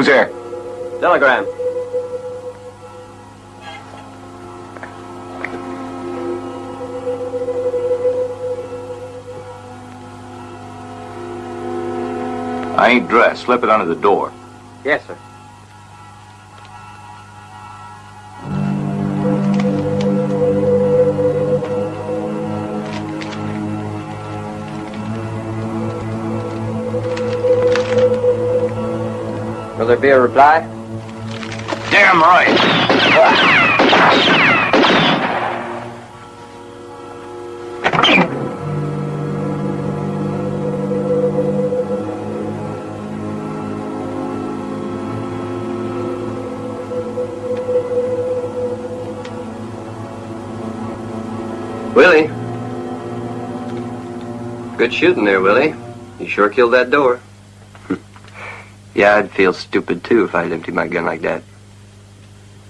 Who's there? Telegram. I ain't dressed. Slip it under the door. Yes, sir. Will there be a reply? Damn right. Willie. Good shooting there, Willie. You sure killed that door. Yeah, I'd feel stupid, too, if I'd empty my gun like that.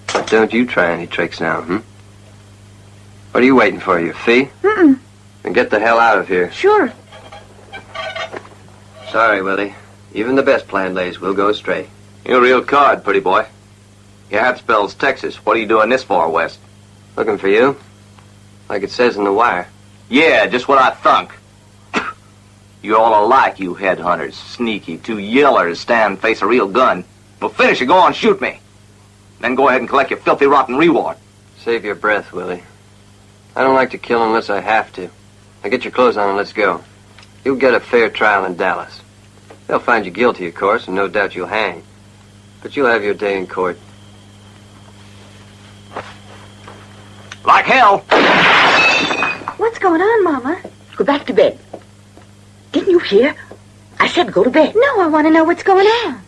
But don't you try any tricks now, What are you waiting for, your fee? Mm-mm. Then get the hell out of here. Sure. Sorry, Willie. Even the best plan lays will go astray. You're a real card, pretty boy. Your hat spells Texas. What are you doing this far west? Looking for you. Like it says in the wire. Yeah, just what I thunk. You're all alike, you headhunters. Sneaky, two yellers stand and face a real gun. Well, finish it. Go on, shoot me. Then go ahead and collect your filthy, rotten reward. Save your breath, Willie. I don't like to kill unless I have to. Now get your clothes on and let's go. You'll get a fair trial in Dallas. They'll find you guilty, of course, and no doubt you'll hang. But you'll have your day in court. Like hell. What's going on, Mama? Go back to bed. Didn't you hear? I said go to bed. No, I want to know what's going on.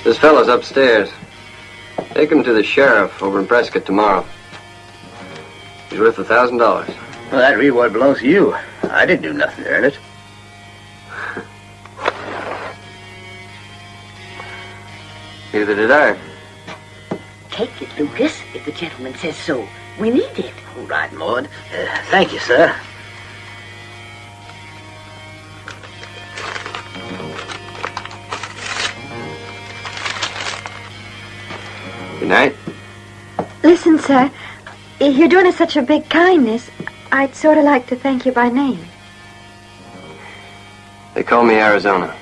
This fellow's upstairs. Take him to the sheriff over in Prescott tomorrow. He's worth $1,000. Well, that reward belongs to you. I didn't do nothing to earn it. Neither did I. Take it, Lucas, if the gentleman says so. We need it. All right, Maud. Thank you, sir. Good night. Listen, sir, you're doing us such a big kindness. I'd sort of like to thank you by name. They call me Arizona.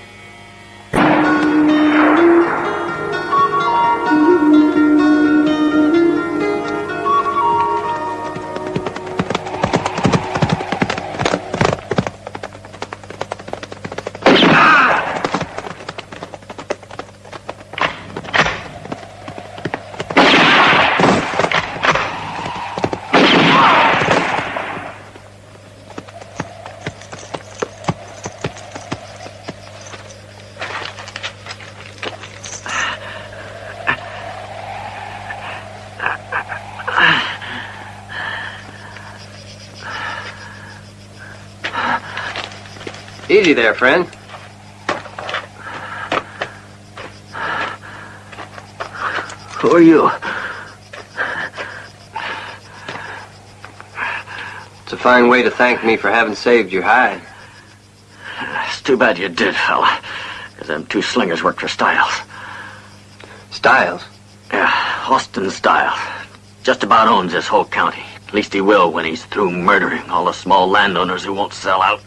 Easy there, friend. Who are you? It's a fine way to thank me for having saved your hide. It's too bad you did, fella. Because them two slingers worked for Stiles. Stiles? Yeah, Austin Stiles. Just about owns this whole county. At least he will when he's through murdering all the small landowners who won't sell out.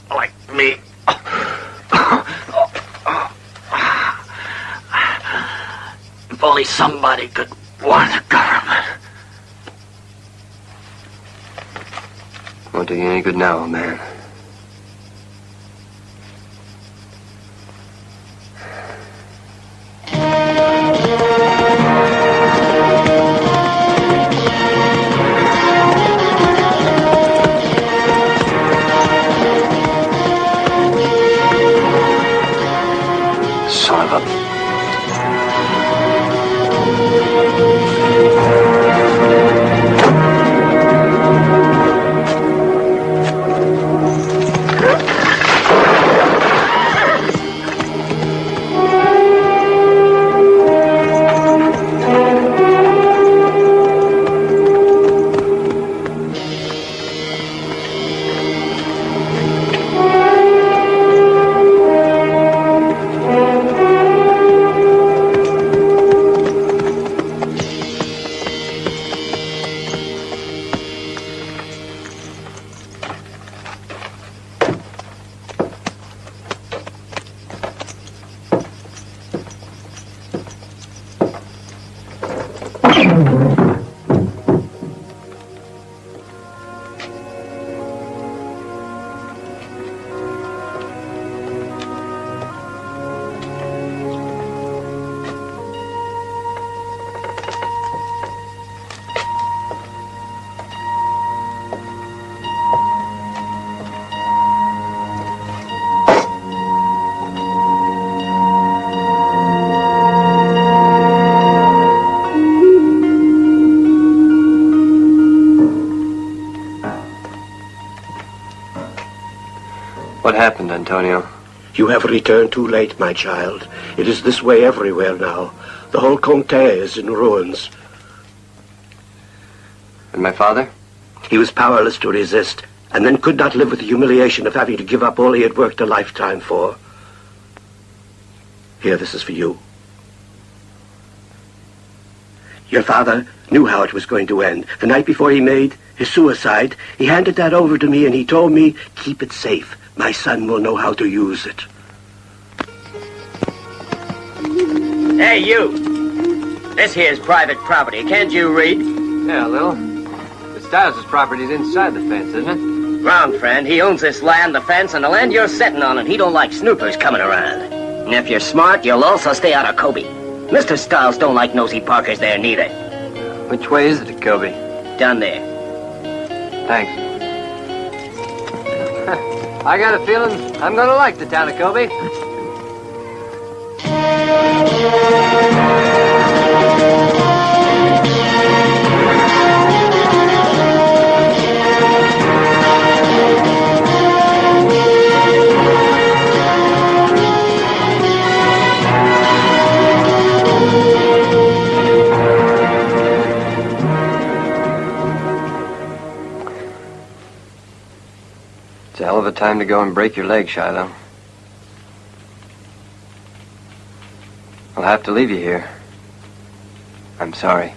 Like me. If only somebody could warn the government. Won't do you any good now, man. Son of a... What happened, Antonio? You have returned too late, my child. It is this way everywhere now. The whole comté is in ruins. And my father? He was powerless to resist, and then could not live with the humiliation of having to give up all he had worked a lifetime for. Here, this is for you. Your father knew how it was going to end. The night before he made his suicide, he handed that over to me and he told me, keep it safe. My son will know how to use it. Hey, you! This here's private property. Can't you read? Yeah, a little. The Stiles' property's inside the fence, isn't it? Wrong, friend. He owns this land, the fence, and the land you're sitting on, and he don't like snoopers coming around. And if you're smart, you'll also stay out of Kobe. Mr. Stiles don't like nosy parkers there, neither. Which way is it to Kobe? Down there. Thanks. I got a feeling I'm gonna like the town of Kobe. It's a hell of a time to go and break your leg, Shiloh. I'll have to leave you here. I'm sorry.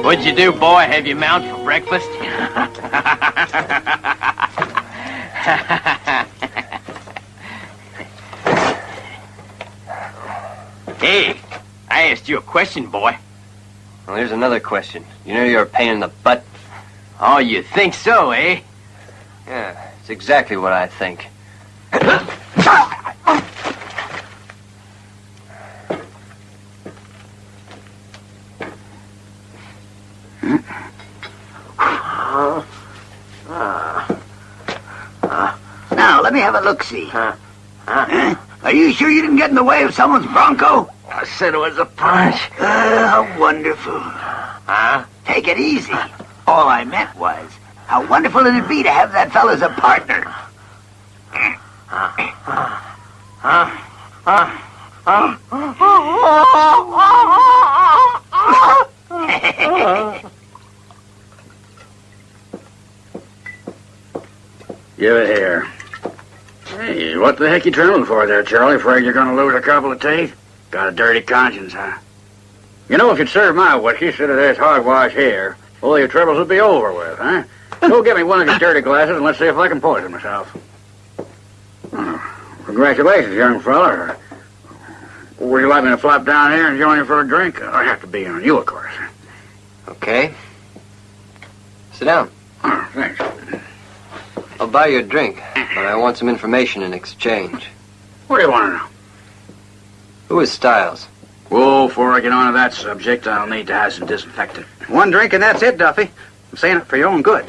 What'd you do, boy? Have you mount for breakfast? Hey, I asked you a question, boy. Well, here's another question. You know you're a pain in the butt? Oh, you think so, eh? Yeah, it's exactly what I think. Now, let me have a look-see. Are you sure you didn't get in the way of someone's bronco? I said it was a punch. How wonderful. Take it easy. All I meant was, how wonderful it'd be to have that fella as a partner. Give it here. Hey, what the heck you trembling for there, Charlie? Afraid you're gonna lose a couple of teeth? Got a dirty conscience, huh? You know, if you'd serve my whiskey instead of this hogwash here, all your troubles would be over with, huh? Go get me one of your dirty glasses and let's see if I can poison myself. Oh, congratulations, young fella. Would you like me to flop down here and join you for a drink? I have to be on you, of course. Okay. Sit down. Oh, thanks. I'll buy you a drink, but I want some information in exchange. What do you want to know? Who is Styles? Whoa, before I get on to that subject, I'll need to have some disinfectant. One drink and that's it, Duffy. I'm saying it for your own good.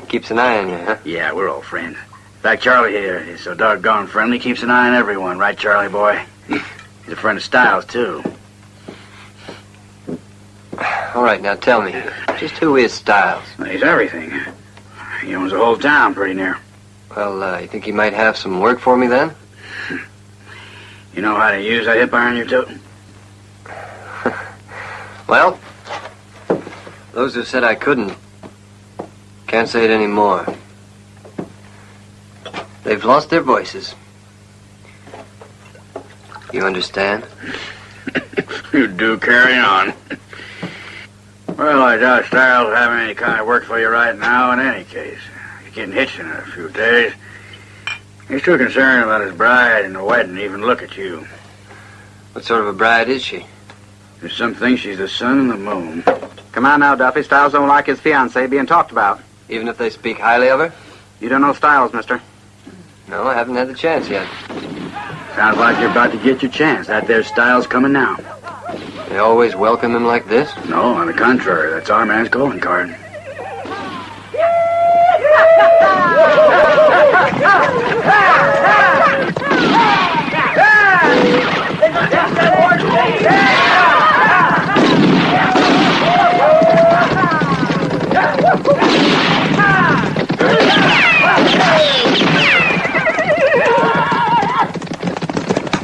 Keeps an eye on you, huh? Yeah, we're all friends. In fact, Charlie here is so doggone friendly, keeps an eye on everyone, right, Charlie boy? He's a friend of Styles, too. All right, now tell me, just who is Styles? He's everything. He owns the whole town pretty near. Well, you think he might have some work for me then? You know how to use that hip iron you're toting? Well, those who said I couldn't can't say it anymore. They've lost their voices. You understand? You do carry on. Well, I doubt Styles having any kind of work for you right now in any case. He's getting hitched in a few days. He's too concerned about his bride and the wedding to even look at you. What sort of a bride is she? There's some think she's the sun and the moon. Come on now, Duffy. Styles don't like his fiancée being talked about. Even if they speak highly of her? You don't know Styles, mister. No, I haven't had the chance yet. Sounds like you're about to get your chance. That there Styles coming now. They always welcome him like this? No, on the contrary. That's our man's calling card.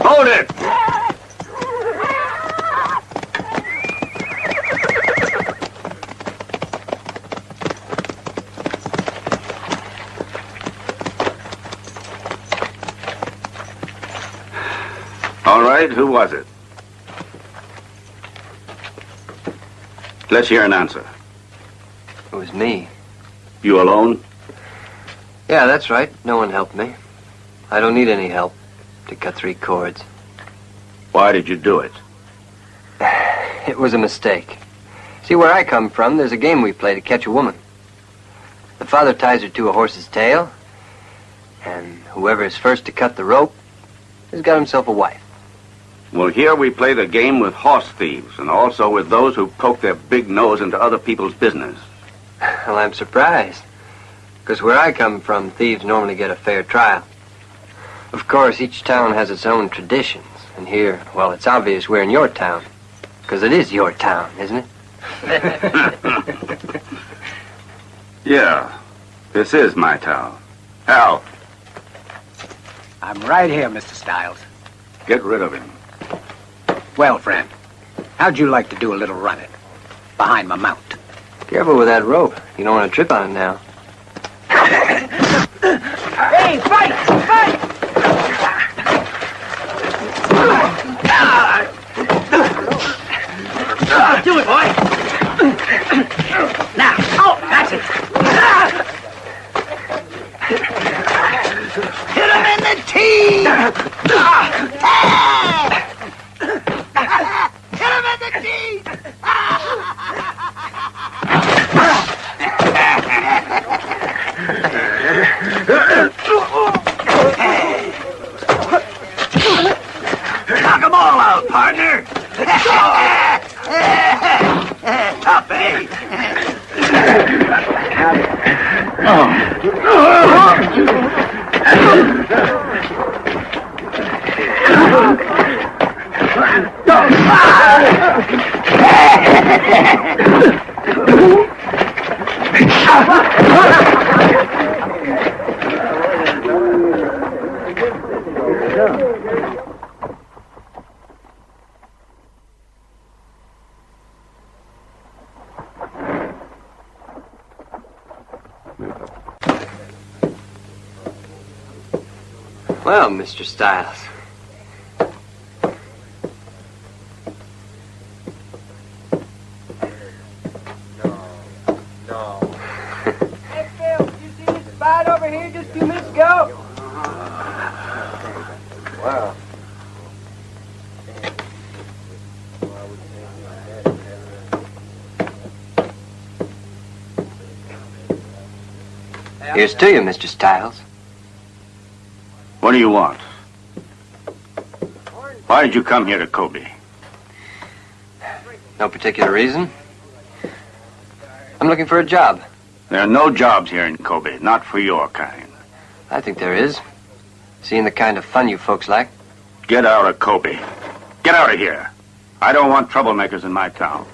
Hold it! All right, who was it? Let's hear an answer. It was me. You alone? Yeah, that's right. No one helped me. I don't need any help to cut 3 chords. Why did you do it? It was a mistake. See, where I come from, there's a game we play to catch a woman. The father ties her to a horse's tail, and whoever is first to cut the rope has got himself a wife. Well, here we play the game with horse thieves, and also with those who poke their big nose into other people's business. Well, I'm surprised, because where I come from, thieves normally get a fair trial. Of course, each town has its own traditions, and here, well, it's obvious we're in your town, because it is your town, isn't it? Yeah, this is my town. Hal, I'm right here, Mr. Styles. get rid of him. Well, friend, how'd you like to do a little running? Behind my mount. Careful with that rope. You don't want to trip on it now. Hey, fight! Fight! Do it, boy! Now, oh, that's it! Hit him in the teeth! Hit him in the teeth! Knock them all out, partner! Tough, eh? Well, Mr. Styles. Hey, Phil, did you see this spot over here just a few minutes ago? Wow. Here's to you, Mr. Styles. What do you want? Why did you come here to Kobe? No particular reason. I'm looking for a job. There are no jobs here in Kobe, not for your kind. I think there is. Seeing the kind of fun you folks like. Get out of Kobe. Get out of here. I don't want troublemakers in my town.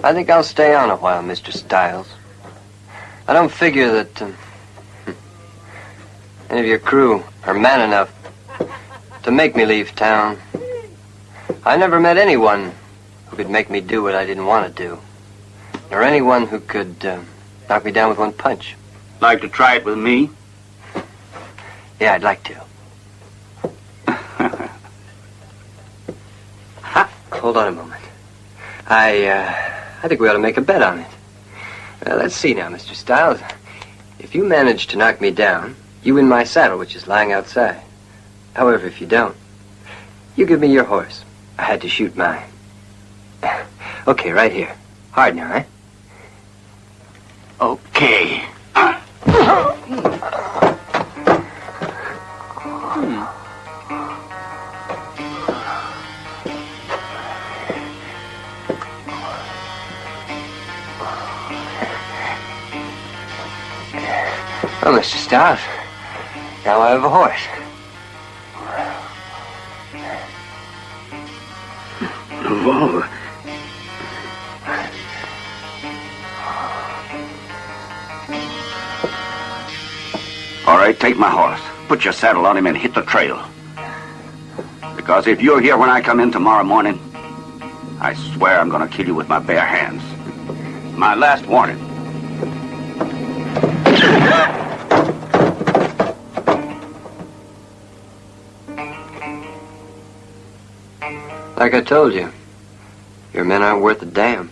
I think I'll stay on a while, Mr. Stiles. I don't figure that any of your crew are man enough to make me leave town. I never met anyone who could make me do what I didn't want to do. Or anyone who could knock me down with one punch. Like to try it with me? Yeah, I'd like to. Hold on a moment. I think we ought to make a bet on it. Let's see now, Mr. Stiles. If you manage to knock me down, you win my saddle, which is lying outside. However, if you don't, you give me your horse. I had to shoot mine. Okay, right here. Hard now, eh? Okay. Well, Mr. Stiles, now I have a horse. Revolver. All right, take my horse. Put your saddle on him and hit the trail. Because if you're here when I come in tomorrow morning, I swear I'm going to kill you with my bare hands. My last warning. Like I told you, your men aren't worth a damn.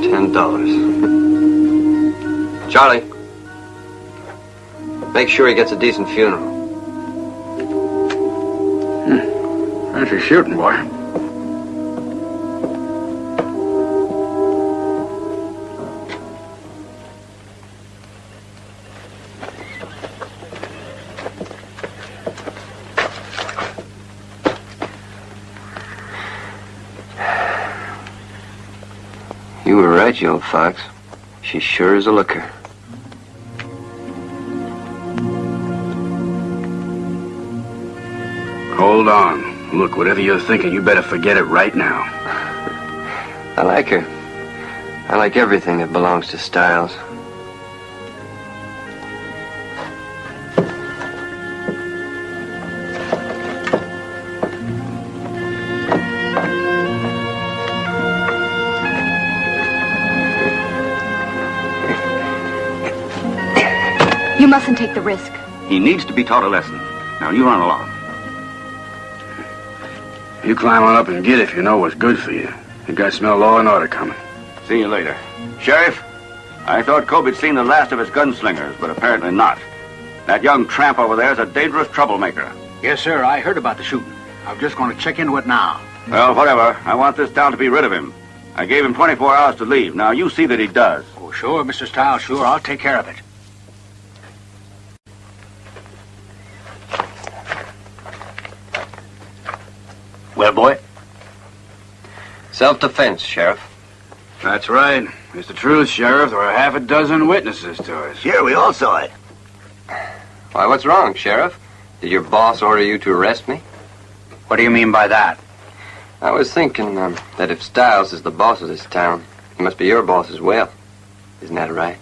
$10. Charlie, make sure he gets a decent funeral. That's your shooting, boy. You were right, you old fox. She sure is a looker. Hold on. Look, whatever you're thinking, you better forget it right now. I like her. I like everything that belongs to Stiles. You mustn't take the risk. He needs to be taught a lesson. Now, you run along. You climb on up and get it if you know what's good for you. You guys smell law and order coming. See you later. Sheriff, I thought Kobe'd seen the last of his gunslingers, but apparently not. That young tramp over there is a dangerous troublemaker. Yes, sir. I heard about the shooting. I'm just going to check into it now. Well, whatever. I want this town to be rid of him. I gave him 24 hours to leave. Now, you see that he does. Oh, sure, Mr. Stiles. Sure, I'll take care of it. Well, boy? Self-defense, Sheriff. That's right. It's the truth, Sheriff. There are half a dozen witnesses to it. Sure, we all saw it. Why, what's wrong, Sheriff? Did your boss order you to arrest me? What do you mean by that? I was thinking that if Stiles is the boss of this town, he must be your boss as well. Isn't that right?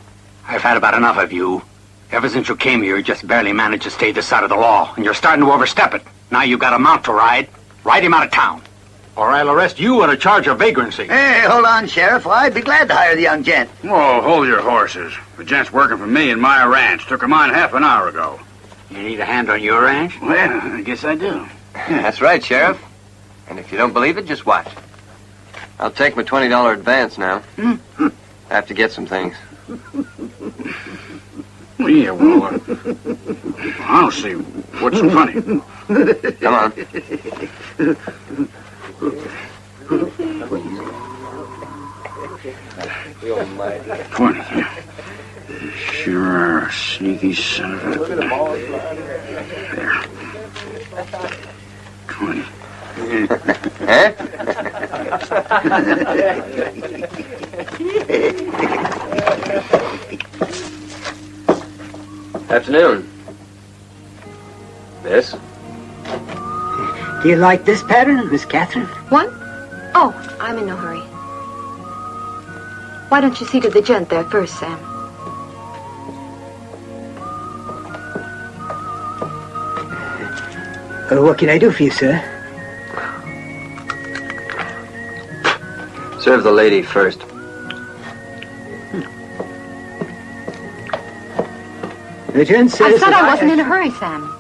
I've had about enough of you. Ever since you came here, you just barely managed to stay this side of the law, and you're starting to overstep it. Now you got a mount to ride. Ride him out of town, or I'll arrest you on a charge of vagrancy. Hey, hold on, Sheriff. Well, I'd be glad to hire the young gent. Oh, hold your horses. The gent's working for me in my ranch. Took him on half an hour ago. You need a hand on your ranch? Well, I guess I do. That's right, Sheriff. And if you don't believe it, just watch. I'll take my $20 advance now. I have to get some things. Yeah, well, I don't see what's so funny. Come on. Funny, yeah. Sure are a sneaky son of a... There. 20. Huh? Afternoon. Miss? Do you like this pattern, Miss Catherine? What? Oh, I'm in no hurry. Why don't you see to the gent there first, Sam? What can I do for you, sir? Serve the lady first. The gent says I said I wasn't in a hurry, Sam.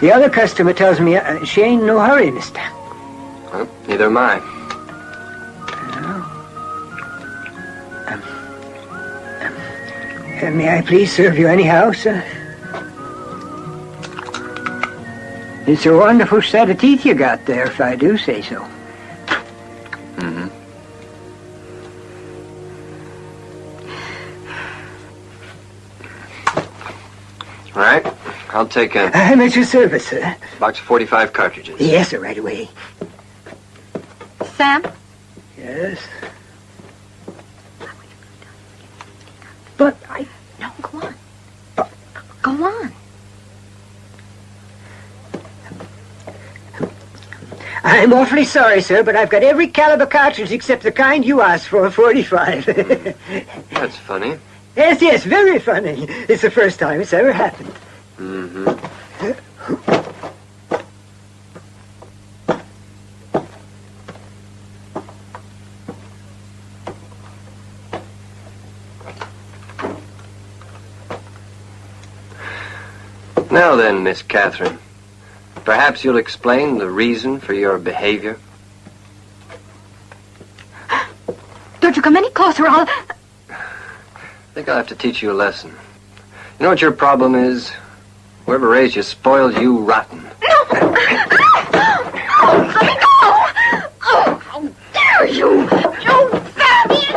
The other customer tells me she ain't in no hurry, mister. Well, neither am I. May I please serve you anyhow, sir? It's a wonderful set of teeth you got there, if I do say so. Mm-hmm. All right, I'll take a... I'm at your service, sir. box of 45 cartridges. Yes, sir, right away. Sam? Yes? But I... No, go on. Go on. I'm awfully sorry, sir, but I've got every caliber cartridge except the kind you asked for, 45. That's funny. Yes, yes, very funny. It's the first time it's ever happened. Mm-hmm. Now then, Miss Catherine, perhaps you'll explain the reason for your behavior? Don't you come any closer, I'll... I think I'll have to teach you a lesson. You know what your problem is? Whoever raised you spoiled you rotten. No! Oh, let me go! Oh, how dare you! You savage!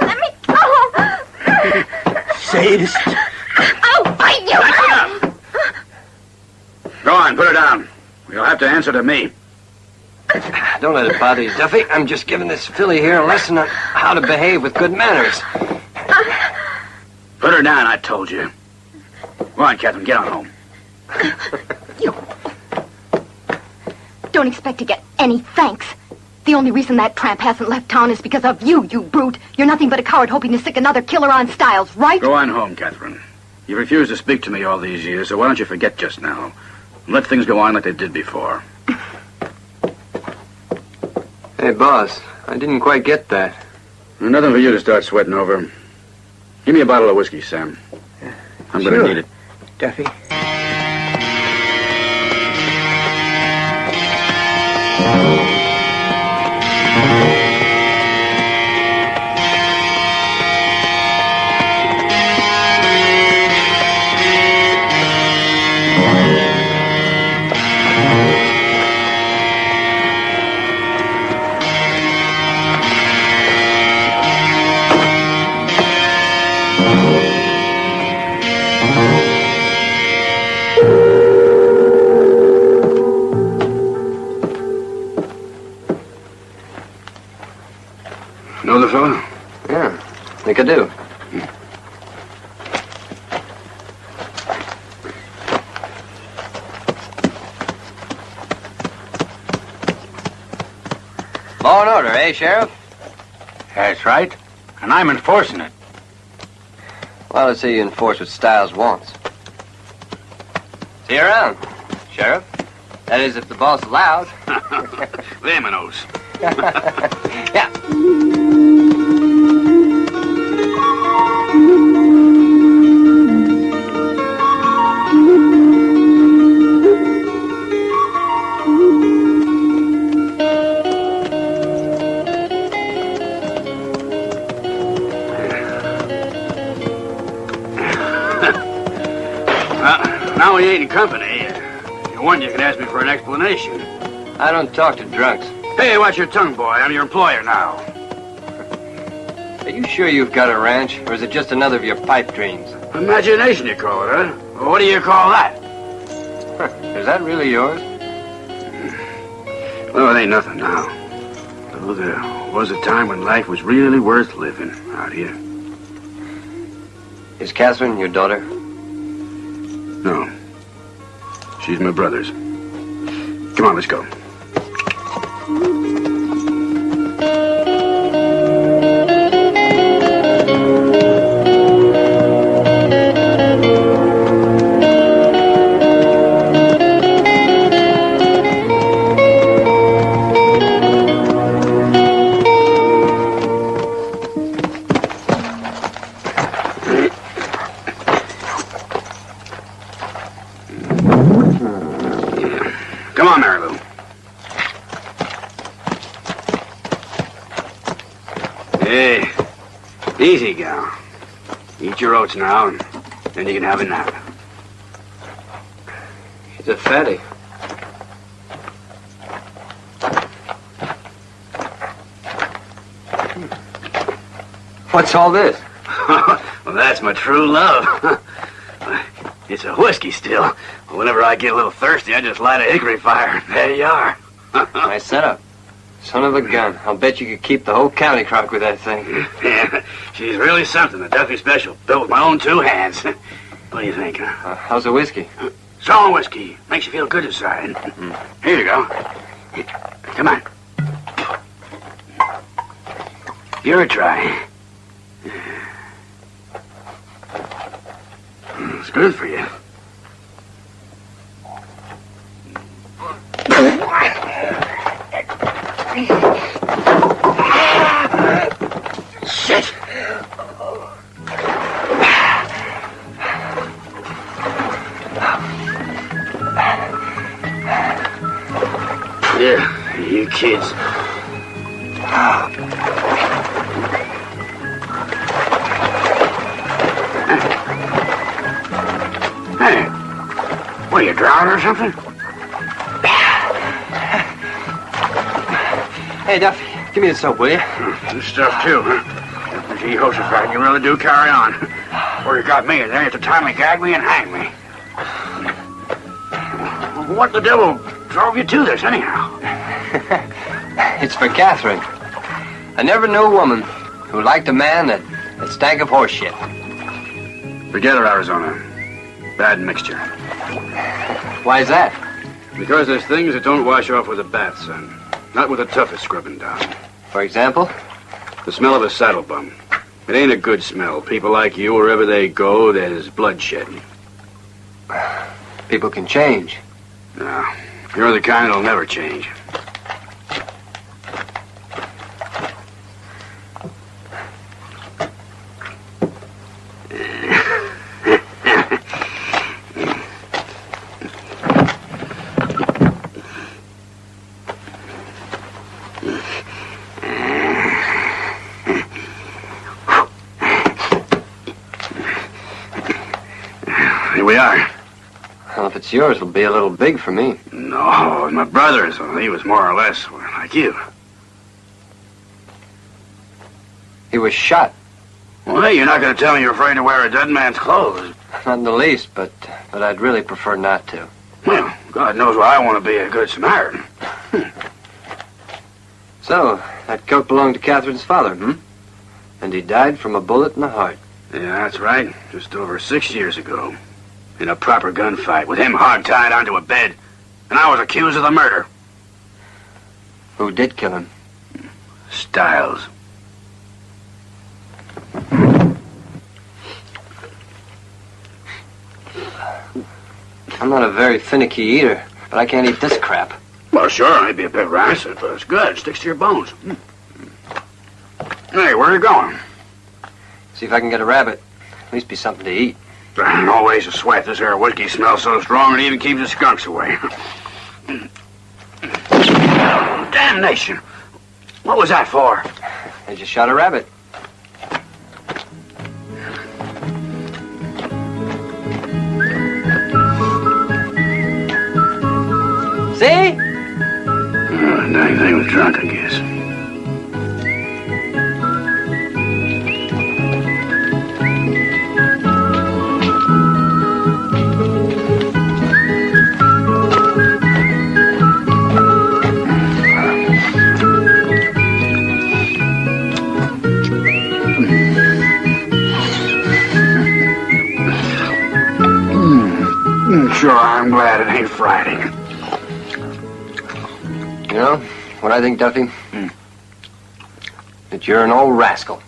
Let me go! Sadist. I'll bite you! Go on, put her down. You'll have to answer to me. Don't let it bother you, Duffy. I'm just giving this filly here a lesson on how to behave with good manners. Put her down, I told you. Go on, Catherine, get on home. You don't expect to get any thanks. The only reason that tramp hasn't left town is because of you, you brute. You're nothing but a coward hoping to sick another killer on Styles, right? Go on home, Catherine. You refused to speak to me all these years, so why don't you forget just now? And let things go on like they did before. Hey, boss, I didn't quite get that. Nothing for you to start sweating over. Give me a bottle of whiskey, Sam. I'm going to need it. Duffy. Know the fellow? Yeah, I think I do. Law and order, eh, Sheriff? That's right. And I'm enforcing it. Well, let's see you enforce what Styles wants. See you around, Sheriff. That is, if the boss allows. Vamonos. Yeah. Now we ain't in company. If you want, you can ask me for an explanation. I don't talk to drunks. Hey, watch your tongue, boy. I'm your employer now. Are you sure you've got a ranch, or is it just another of your pipe dreams? Imagination, you call it, huh? Well, what do you call that? Is that really yours? Well, it ain't nothing now. Though there was a time when life was really worth living out here. Is Catherine your daughter? No. She's my brother's. Come on, let's go. Easy, gal. Eat your oats now, and then you can have a nap. She's a fatty. What's all this? Well, that's my true love. It's a whiskey still. Whenever I get a little thirsty, I just light a hickory fire. There you are. Nice setup. Son of a gun. I'll bet you could keep the whole county crock with that thing. Yeah, she's really something. A Duffy special. Built with my own two hands. What do you think, huh? How's the whiskey? Strong whiskey. Makes you feel good inside. Here you go. Come on. Give her a try. It's good for you. Shit! Yeah, you kids. Hey, what, are you drowning or something? Hey, Duffy, give me the soap, will you? This stuff, too, huh? Gee, Josephat, you really do carry on. Or you got me, and then you have to timely gag me and hang me. What the devil drove you to this, anyhow? It's for Catherine. I never knew a woman who liked a man that stank of horse shit. Forget her, Arizona. Bad mixture. Why's that? Because there's things that don't wash off with a bath, son. Not with the toughest scrubbing down. For example? The smell of a saddle bum. It ain't a good smell. People like you, wherever they go, there's bloodshed. People can change. No, you're the kind that'll never change. Here we are. Well, if it's yours, it'll be a little big for me. No, my brother's. Well, he was more or less like you. He was shot. Well, hey, you're not going to tell me you're afraid to wear a dead man's clothes. Not in the least, but I'd really prefer not to. Well, God knows why I want to be a good Samaritan. So, that coat belonged to Catherine's father, And he died from a bullet in the heart. Yeah, that's right. Just over 6 years ago. In a proper gunfight, with him hog-tied onto a bed. And I was accused of the murder. Who did kill him? Stiles. I'm not a very finicky eater, but I can't eat this crap. Well, sure, it may be a bit rancid, but it's good. It sticks to your bones. Hey, where are you going? See if I can get a rabbit. At least be something to eat. No ways to sweat. This air whiskey smells so strong it even keeps the skunks away. Damnation! What was that for? I just shot a rabbit. Sure, I'm glad it ain't Friday. You know what I think, Duffy? That you're an old rascal.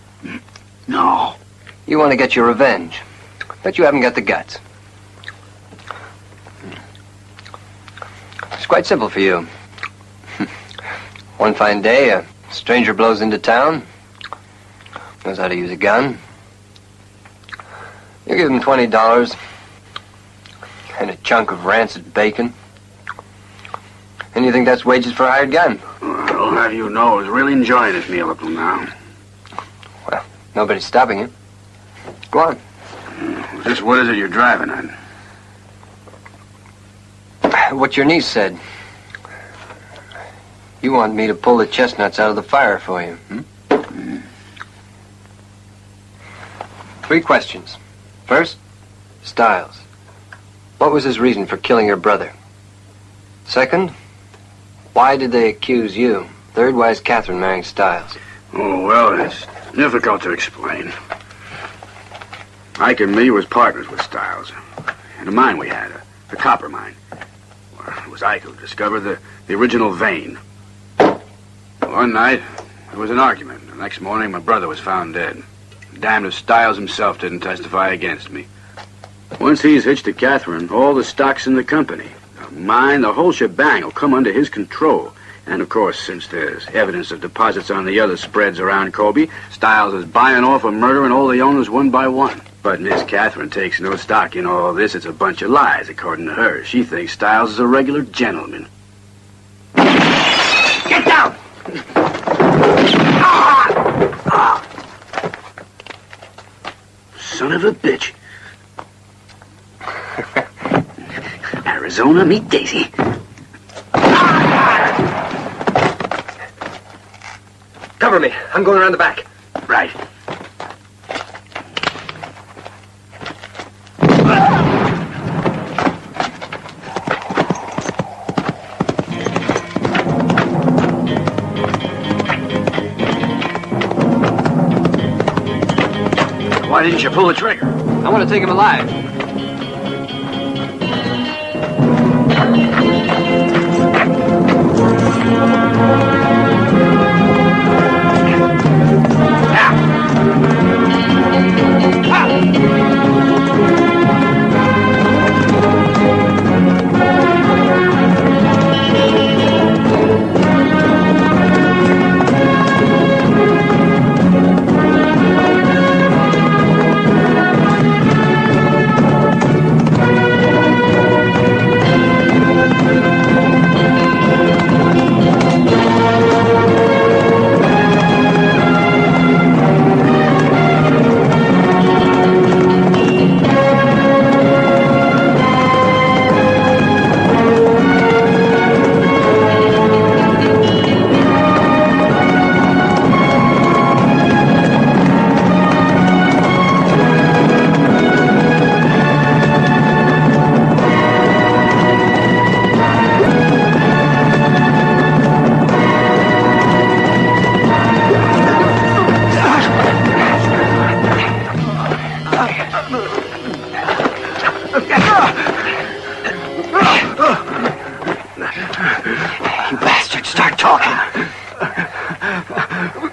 No. You want to get your revenge, but you haven't got the guts. It's quite simple for you. One fine day, a stranger blows into town, knows how to use a gun. You give him $20 and a chunk of rancid bacon, and you think that's wages for a hired gun? I'll have you know I was really enjoying this meal up till now. Well, nobody's stopping you. Go on. Just what is it you're driving at? What your niece said. You want me to pull the chestnuts out of the fire for you, hmm? 3 questions. First, Stiles. What was his reason for killing your brother? Second, why did they accuse you? Third, why is Catherine marrying Stiles? Oh, well, it's difficult to explain. Ike and me was partners with Stiles. In a mine we had, a copper mine. Well, it was Ike who discovered the original vein. One night, there was an argument. The next morning, my brother was found dead. Damned if Stiles himself didn't testify against me. Once he's hitched to Catherine, all the stocks in the company, the mine, the whole shebang will come under his control. And, of course, since there's evidence of deposits on the other spreads around Kobe, Stiles is buying off and murdering all the owners one by one. But Miss Catherine takes no stock in all this. It's a bunch of lies, according to her. She thinks Stiles is a regular gentleman. Get down! Son of a bitch. Arizona, meet Daisy. Cover me. I'm going around the back. Right. Why didn't you pull the trigger? I want to take him alive.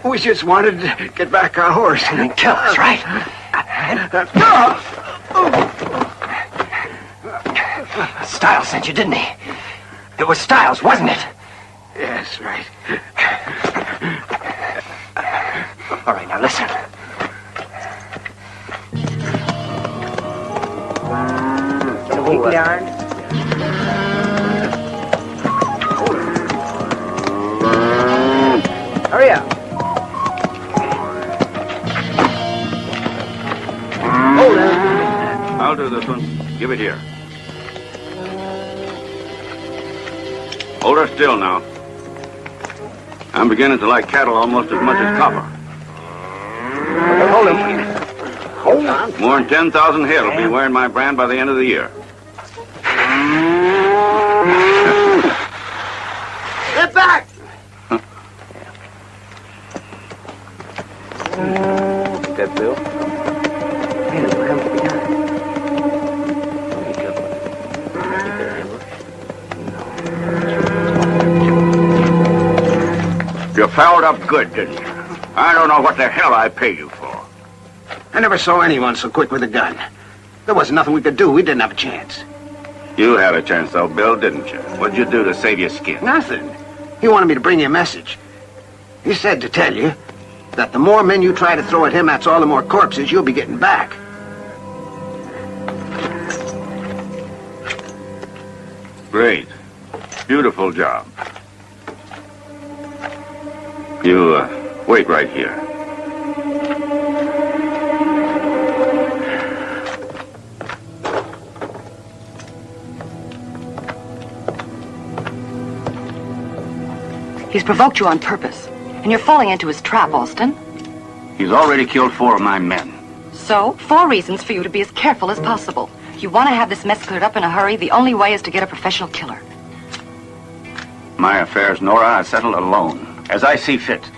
We just wanted to get back our horse. And then kill us, right? Stiles sent you, didn't he? It was Stiles, wasn't it? Yes, right. All right, now listen. Hurry up. Hold on. I'll do this one. Give it here. Hold her still now. I'm beginning to like cattle almost as much as copper. Hold him. Hold on. More than 10,000 head will be wearing my brand by the end of the year. Get back! That Bill? Hey, look what comes behind. fouled up good, didn't you? I don't know what the hell I pay you for. I never saw anyone so quick with a gun. There wasn't nothing we could do. We didn't have a chance. You had a chance, though, Bill, didn't you? What'd you do to save your skin? Nothing. He wanted me to bring you a message. He said to tell you that the more men you try to throw at him, that's all the more corpses you'll be getting back. Great. Beautiful job. You, wait right here. He's provoked you on purpose, and you're falling into his trap, Austin. He's already killed 4 of my men. So, 4 reasons for you to be as careful as possible. You want to have this mess cleared up in a hurry, the only way is to get a professional killer. My affairs, Nora, I settle alone, as I see fit.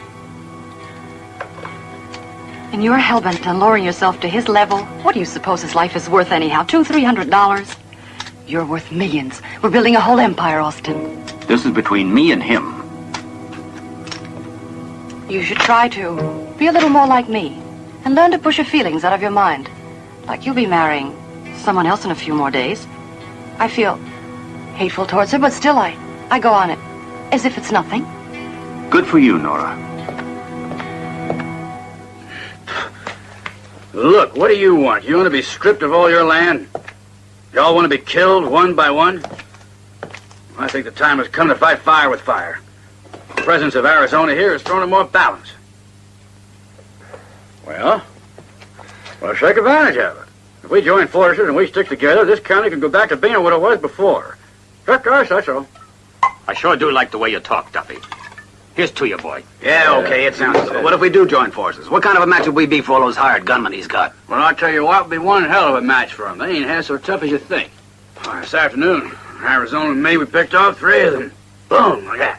And you're hell-bent on lowering yourself to his level? What do you suppose his life is worth anyhow? $200-300? You're worth millions. We're building a whole empire, Austin. This is between me and him. You should try to. Be a little more like me. And learn to push your feelings out of your mind. Like you'll be marrying someone else in a few more days. I feel hateful towards her, but still I go on it. As if it's nothing. Good for you, Nora. Look, what do you want? You want to be stripped of all your land? Y'all want to be killed one by one? I think the time has come to fight fire with fire. The presence of Arizona here has thrown in more balance. Well, shake advantage of it. If we join forces and we stick together, this county can go back to being what it was before. Just us, that's all. I sure do like the way you talk, Duffy. Here's to you, boy. Yeah, okay, it sounds good. What if we do join forces? What kind of a match would we be for all those hired gunmen he's got? Well, I'll tell you what, it'll be one hell of a match for them. They ain't half so tough as you think. This afternoon, Arizona and me, we picked off 3 of them. Boom, like that.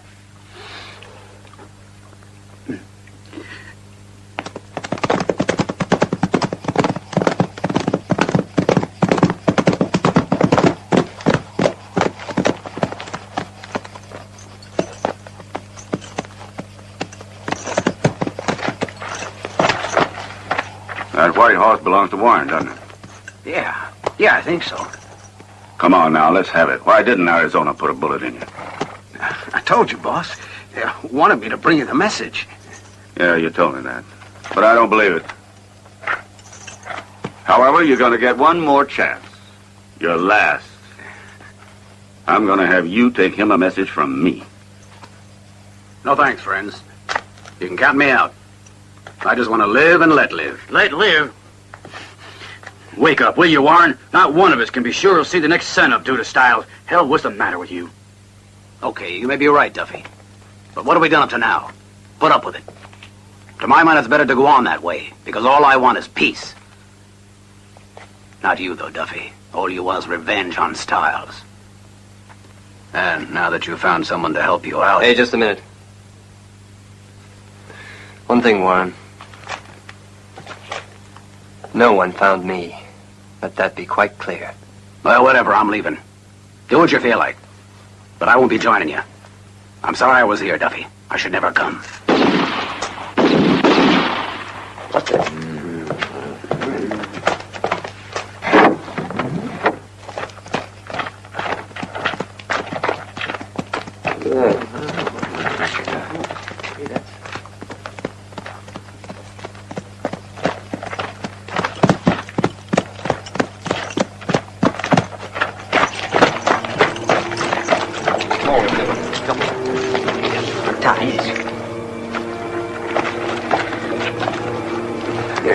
That white horse belongs to Warren, doesn't it? Yeah, I think so. Come on now, let's have it. Why didn't Arizona put a bullet in you? I told you, boss. They wanted me to bring you the message. Yeah, you told me that. But I don't believe it. However, you're going to get one more chance. Your last. I'm going to have you take him a message from me. No thanks, friends. You can count me out. I just want to live and let live. Let live? Wake up, will you, Warren? Not one of us can be sure he'll see the next send-up due to Stiles. Hell, what's the matter with you? Okay, you may be right, Duffy. But what have we done up to now? Put up with it. To my mind, it's better to go on that way, because all I want is peace. Not you, though, Duffy. All you want is revenge on Stiles. And now that you've found someone to help you out... Hey, just a minute. One thing, Warren. No one found me. Let that be quite clear. Well, whatever, I'm leaving. Do what you feel like. But I won't be joining you. I'm sorry I was here, Duffy. I should never come. What the...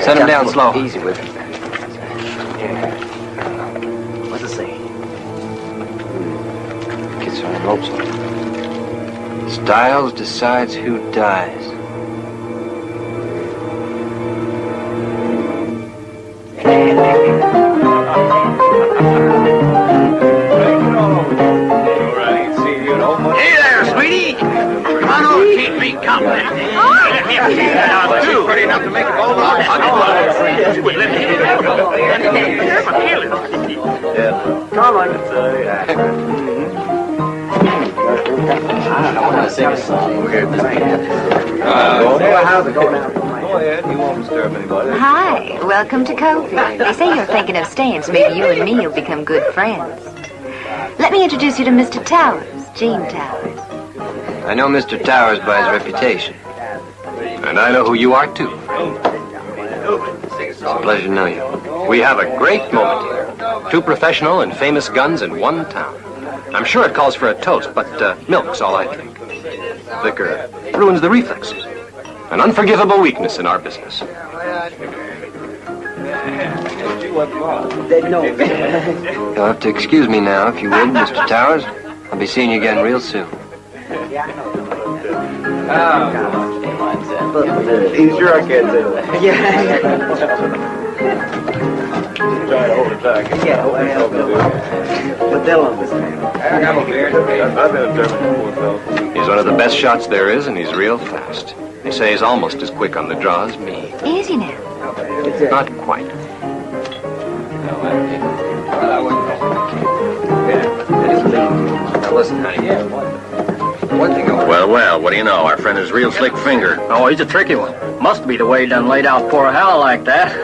Set him down slow. Easy with him. Yeah. What's it say? Kids on the ropes. Stiles decides who dies. Hey there, sweetie! I know it can't be Cambly. Pretty enough to make a bowl of Come on. I want to sing a song over here at this camp. How's it going out? Go ahead. You won't disturb anybody. Hi, welcome to Cowboy. They say you're thinking of staying, so maybe you and me will become good friends. Let me introduce you to Mr. Towers, Gene Towers. I know Mr. Towers by his reputation. And I know who you are, too. It's a pleasure to know you. We have a great moment here. 2 professional and famous guns in one town. I'm sure it calls for a toast, but milk's all I drink. Liquor ruins the reflexes. An unforgivable weakness in our business. You'll have to excuse me now, if you would, Mr. Towers. I'll be seeing you again real soon. He's sure I can't say that. Trying to hold it back. But they'll understand. He's one of the best shots there is, and he's real fast. They say he's almost as quick on the draw as me. Easy now. Not quite. Now listen, honey. One thing Well, what do you know? Our friend is real slick fingered. Oh, he's a tricky one. Must be the way he done laid out poor Hal like that.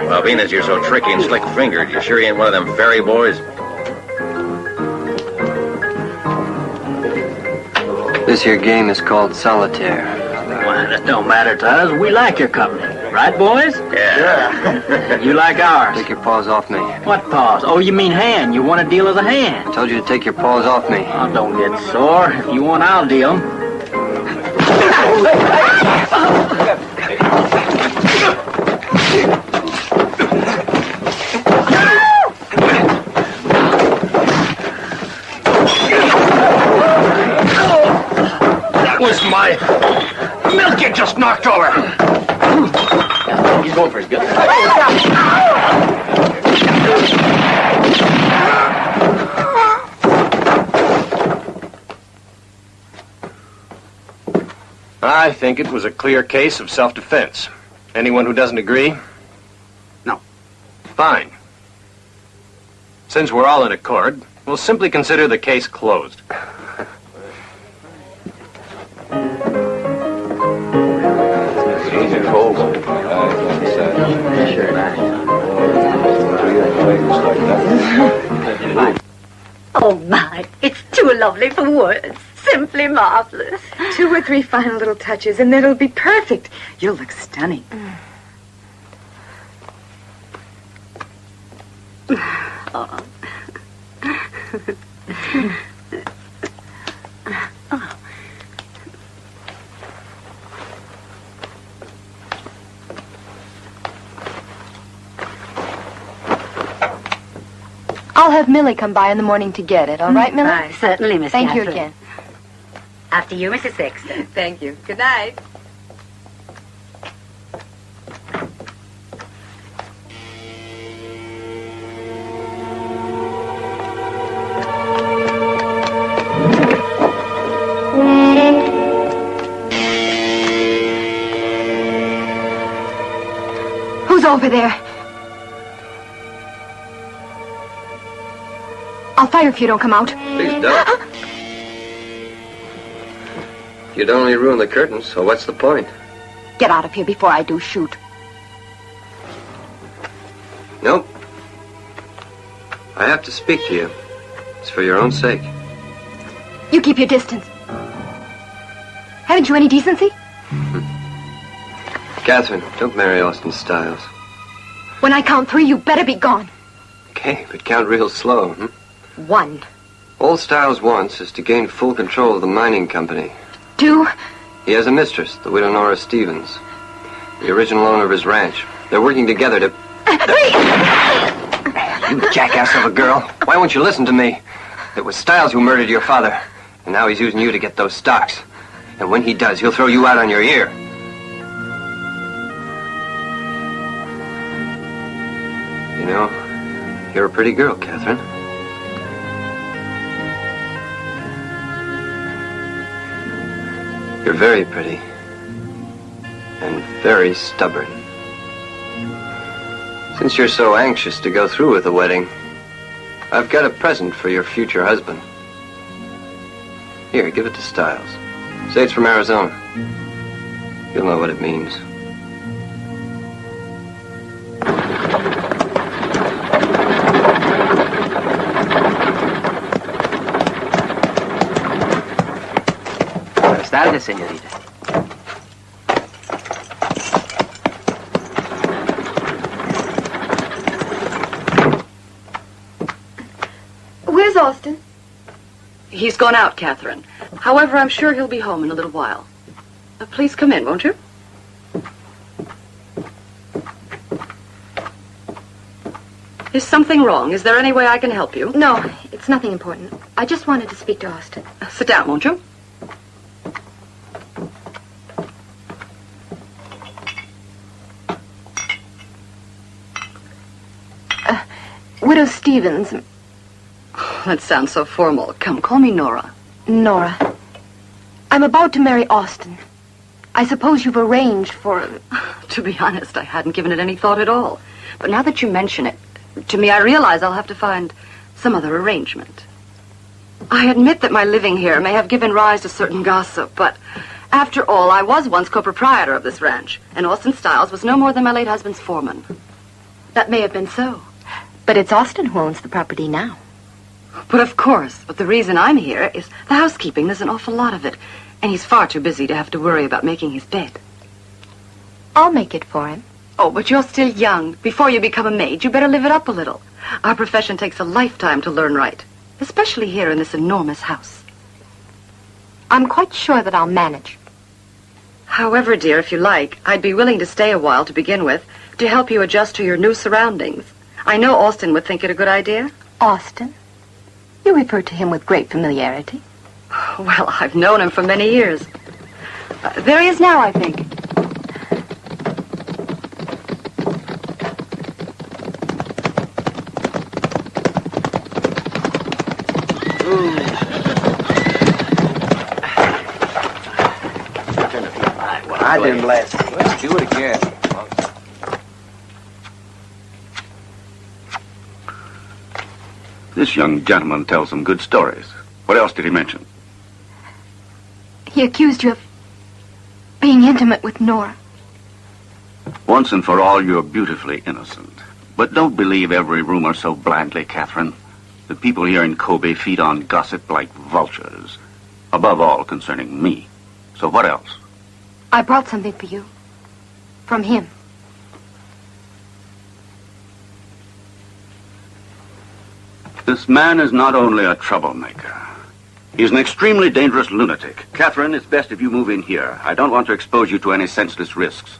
Well, being as you're so tricky and slick fingered, you sure he ain't one of them fairy boys? This here game is called solitaire. Well, that don't matter to us. We like your company. Right, boys? Yeah. You like ours. Take your paws off me. What paws? Oh, you mean hand. You want a deal of the hand. I told you to take your paws off me. Oh, don't get sore. If you want, I'll deal 'em. That was my milk you just knocked over. He's going for his gun. I think it was a clear case of self-defense. Anyone who doesn't agree? No. Fine. Since we're all in accord, we'll simply consider the case closed. Oh, my. It's too lovely for words. Simply marvelous. 2 or 3 final little touches, and then it'll be perfect. You'll look stunning. Oh. I'll have Millie come by in the morning to get it. All right, Millie? Aye, certainly, Miss Thank you Catherine. again. After you, Mrs. Sexton. Thank you. Good night. Who's over there? I'll fire if you don't come out. Please don't. You'd only ruin the curtains, so what's the point? Get out of here before I do shoot. Nope. I have to speak to you. It's for your own sake. You keep your distance. Haven't you any decency? Catherine, don't marry Austin Stiles. When I count 3, you better be gone. Okay, but count real slow, 1. All Stiles wants is to gain full control of the mining company. 2. He has a mistress, the widow Nora Stevens, the original owner of his ranch. They're working together to... 3. You jackass of a girl. Why won't you listen to me? It was Stiles who murdered your father, and now he's using you to get those stocks. And when he does, he'll throw you out on your ear. You know, you're a pretty girl, Catherine. You're very pretty. And very stubborn. Since you're so anxious to go through with the wedding, I've got a present for your future husband. Here, give it to Styles. Say it's from Arizona. You'll know what it means. Buenas tardes, señorita. Where's Austin? He's gone out, Catherine. However, I'm sure he'll be home in a little while. Please come in, won't you? Is something wrong? Is there any way I can help you? No, it's nothing important. I just wanted to speak to Austin. Sit down, won't you? Widow Stevens. That sounds so formal. Come, call me Nora. Nora. I'm about to marry Austin. I suppose you've arranged for... To be honest, I hadn't given it any thought at all. But now that you mention it, to me I realize I'll have to find some other arrangement. I admit that my living here may have given rise to certain gossip, but after all, I was once co-proprietor of this ranch, and Austin Styles was no more than my late husband's foreman. That may have been so. But it's Austin who owns the property now. But of course, but the reason I'm here is the housekeeping. There's an awful lot of it, and he's far too busy to have to worry about making his bed. I'll make it for him. Oh, but you're still young. Before you become a maid, you better live it up a little. Our profession takes a lifetime to learn right, especially here in this enormous house. I'm quite sure that I'll manage. However, dear, if you like, I'd be willing to stay a while to begin with, to help you adjust to your new surroundings. I know Austin would think it a good idea. Austin? You refer to him with great familiarity. Well, I've known him for many years. There he is now, I think. I didn't blast it. Let's do it again. This young gentleman tells some good stories. What else did he mention? He accused you of being intimate with Nora. Once and for all, you're beautifully innocent. But don't believe every rumor so blindly, Catherine. The people here in Cowboy feed on gossip like vultures. Above all, concerning me. So what else? I brought something for you. From him. This man is not only a troublemaker. He's an extremely dangerous lunatic. Catherine, it's best if you move in here. I don't want to expose you to any senseless risks.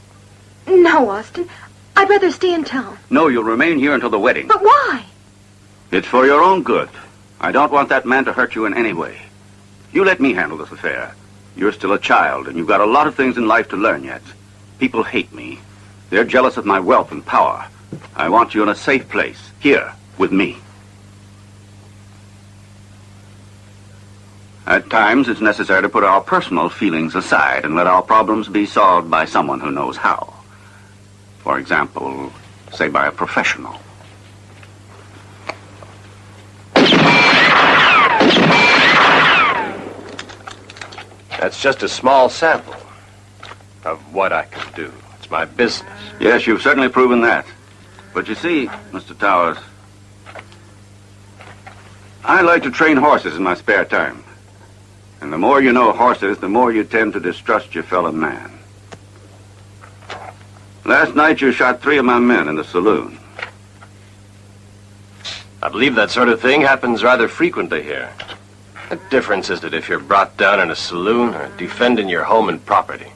No, Austin. I'd rather stay in town. No, you'll remain here until the wedding. But why? It's for your own good. I don't want that man to hurt you in any way. You let me handle this affair. You're still a child, and you've got a lot of things in life to learn yet. People hate me. They're jealous of my wealth and power. I want you in a safe place, here, with me. At times, it's necessary to put our personal feelings aside and let our problems be solved by someone who knows how. For example, say by a professional. That's just a small sample of what I can do. It's my business. Yes, you've certainly proven that. But you see, Mr. Towers, I like to train horses in my spare time. And the more you know horses, the more you tend to distrust your fellow man. Last night you shot 3 of my men in the saloon. I believe that sort of thing happens rather frequently here. The difference is that if you're brought down in a saloon or defending your home and property.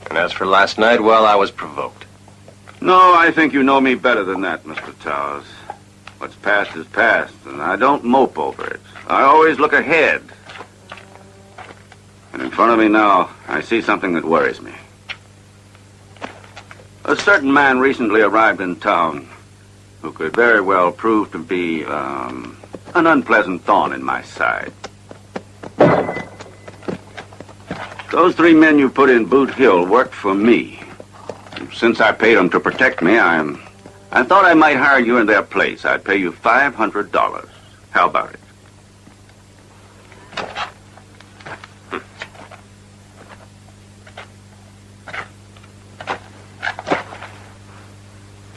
And as for last night, well, I was provoked. No, I think you know me better than that, Mr. Towers. What's past is past, and I don't mope over it. I always look ahead. And in front of me now, I see something that worries me. A certain man recently arrived in town who could very well prove to be, an unpleasant thorn in my side. Those 3 men you put in Boot Hill worked for me. And since I paid them to protect me, I'm I thought I might hire you in their place. I'd pay you $500. How about it?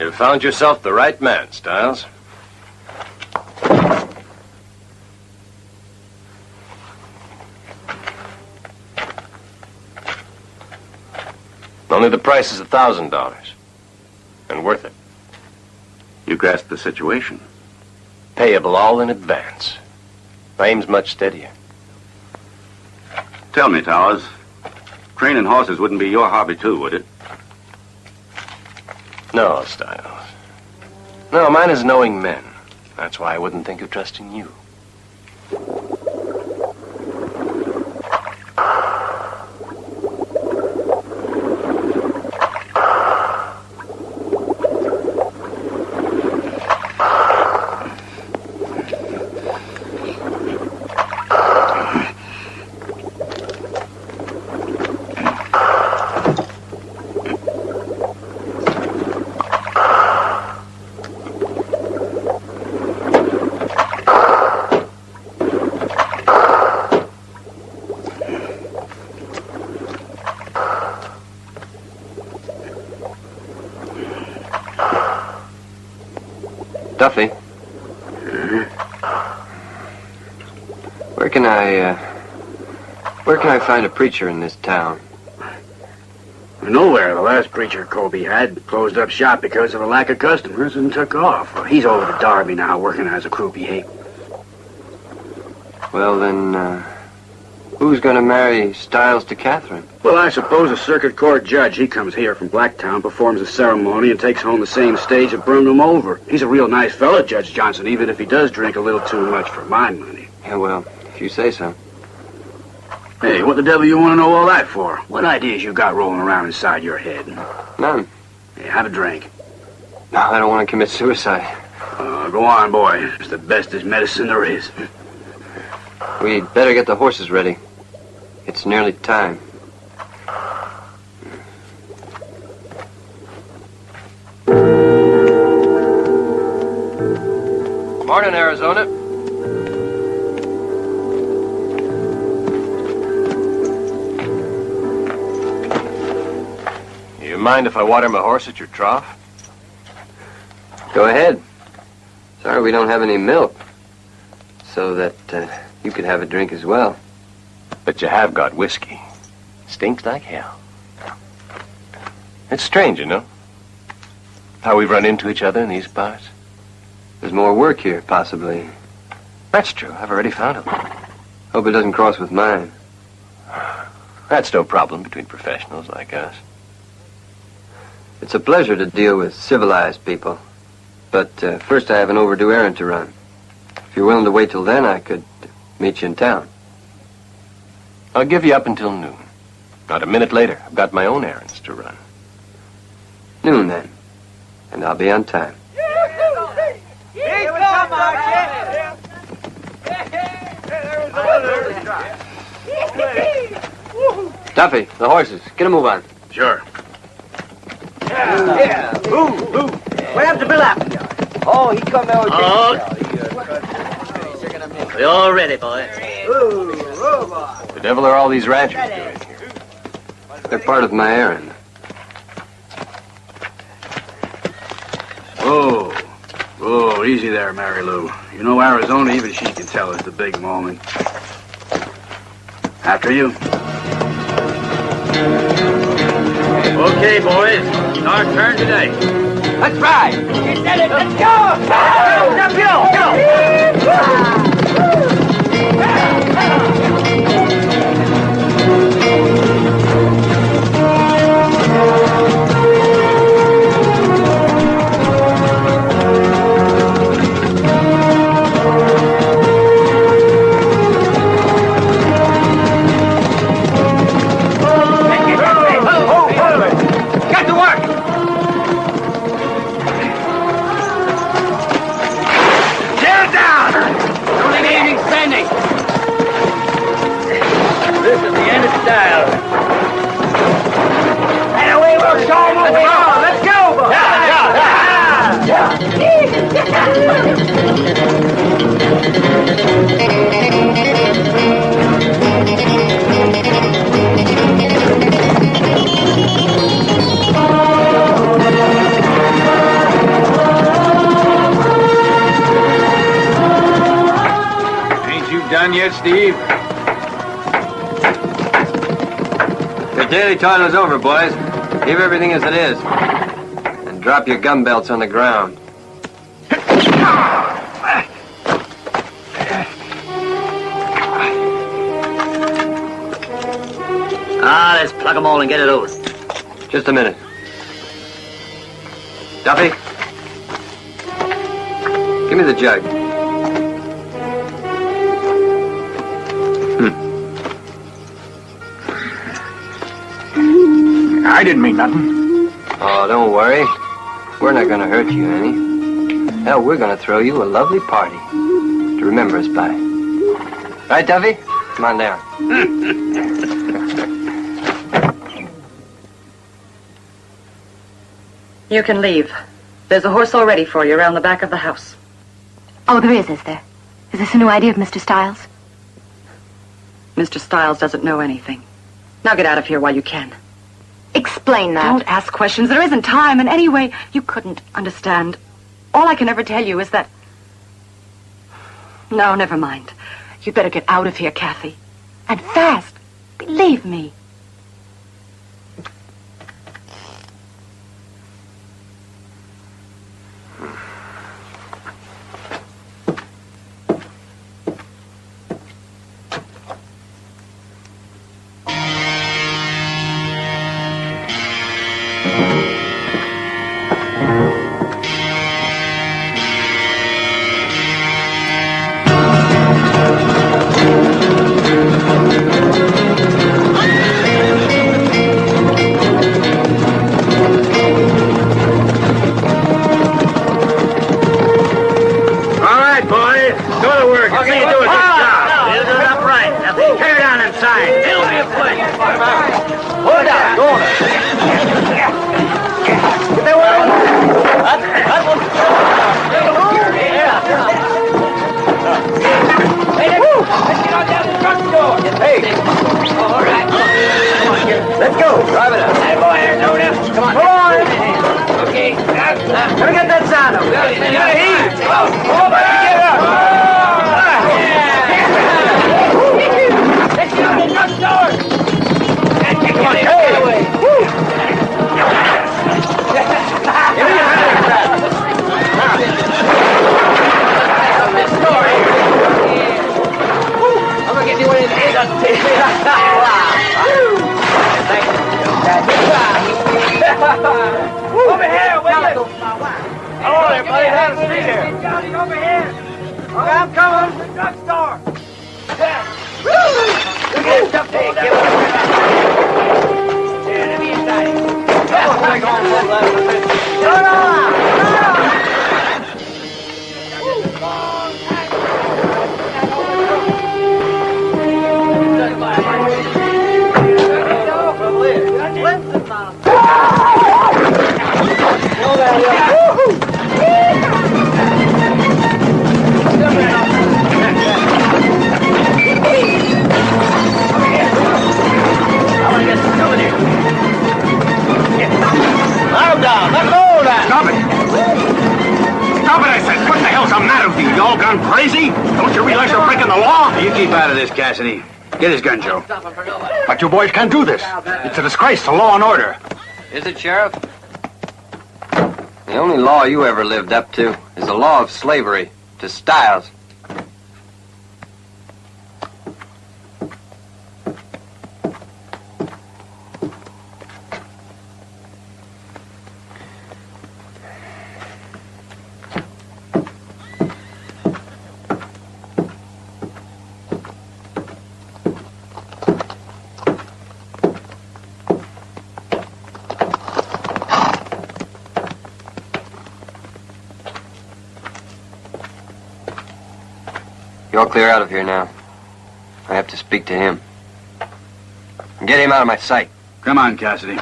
You found yourself the right man, Stiles. Only the price is $1,000. And worth it. You grasp the situation. Payable all in advance. My aim's much steadier. Tell me, Towers, training horses wouldn't be your hobby too, would it? No, Stiles. No, mine is knowing men. That's why I wouldn't think of trusting you. Duffy. Where can I find a preacher in this town? Nowhere. The last preacher Kobe had closed up shop because of a lack of customers and took off. Well, he's over to Derby now, working as a croupier. Well, then, who's going to marry Stiles to Catherine? Well, I suppose a circuit court judge. He comes here from Blacktown, performs a ceremony, and takes home the same stage that brung him over. He's a real nice fellow, Judge Johnson, even if he does drink a little too much for my money. Yeah, well, if you say so. Hey, what the devil you want to know all that for? What ideas you got rolling around inside your head? None. Hey, have a drink. No, I don't want to commit suicide. Go on, boy. It's the bestest medicine there is. We'd better get the horses ready. It's nearly time. Morning, Arizona. You mind if I water my horse at your trough? Go ahead. Sorry we don't have any milk. So that you could have a drink as well. But you have got whiskey. Stinks like hell. It's strange, you know, how we've run into each other in these parts. There's more work here, possibly. That's true. I've already found it. Hope it doesn't cross with mine. That's no problem between professionals like us. It's a pleasure to deal with civilized people. But first I have an overdue errand to run. If you're willing to wait till then, I could meet you in town. I'll give you up until noon. Not a minute later. I've got my own errands to run. Noon, then. And I'll be on time. Duffy, the horses. Get a move on. Sure. Yeah. Move. What happened to Bill Appleyard? Oh, he come out. We all ready, boys. The devil are all these ranchers doing here? They're part of my errand. Oh, easy there, Mary Lou. You know, Arizona, even she can tell it's the big moment. After you. Okay, boys. It's our turn today. Let's ride. You said it. Let's go. Go. Done yet, Steve? Your daily toil is over, boys. Leave everything as it is. And drop your gun belts on the ground. Let's plug them all and get it over. Just a minute. Duffy? Give me the jug. I didn't mean nothing. Oh, don't worry. We're not gonna hurt you any. Hell, we're gonna throw you a lovely party to remember us by. Right, Duffy? Come on down. You can leave. There's a horse all ready for you around the back of the house. Oh, there is there? Is this a new idea of Mr. Stiles? Mr. Stiles doesn't know anything. Now get out of here while you can. Explain that. Don't ask questions. There isn't time. And anyway, you couldn't understand. All I can ever tell you is that... No, never mind. You'd better get out of here, Kathy. And fast. Believe me. Get his gun, Joe. But you boys can't do this. It's a disgrace to law and order. Is it, Sheriff? The only law you ever lived up to is the law of slavery to Stiles. You're clear out of here now. I have to speak to him. Get him out of my sight. Come on, Cassidy.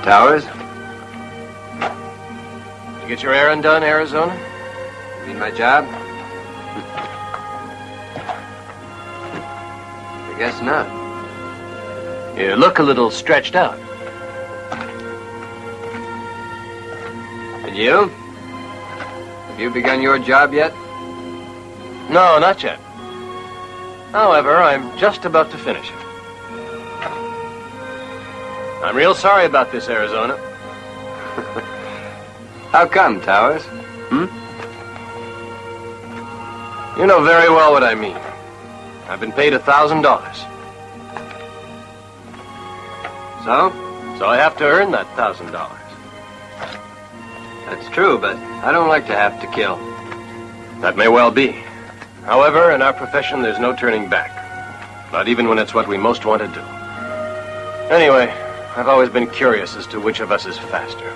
Towers? You get your errand done, Arizona? You mean my job? I guess not. You look a little stretched out. And you? Have you begun your job yet? No, not yet. However, I'm just about to finish it. I'm real sorry about this, Arizona. How come, Towers? You know very well what I mean. I've been paid $1,000. So I have to earn that $1,000. That's true, but I don't like to have to kill. That may well be. However, in our profession, there's no turning back. Not even when it's what we most want to do. Anyway, I've always been curious as to which of us is faster.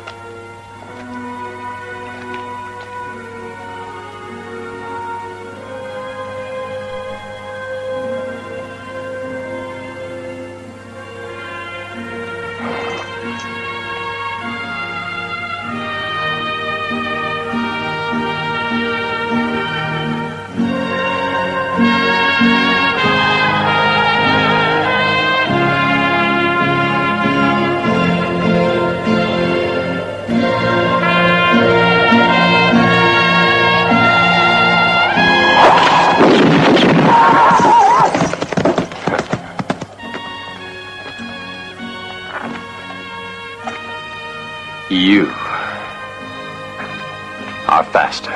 You are faster.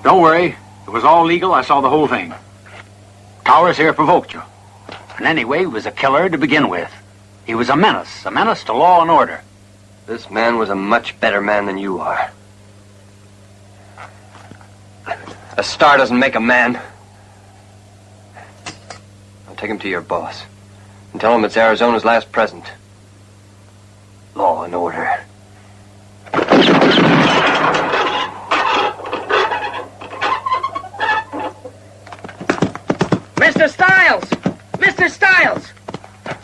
Don't worry. It was all legal. I saw the whole thing. Towers here provoked you. And anyway, he was a killer to begin with. He was a menace to law and order. This man was a much better man than you are. A star doesn't make a man. I'll take him to your boss and tell him it's Arizona's last present. Law and order. Mr. Stiles! Mr. Stiles!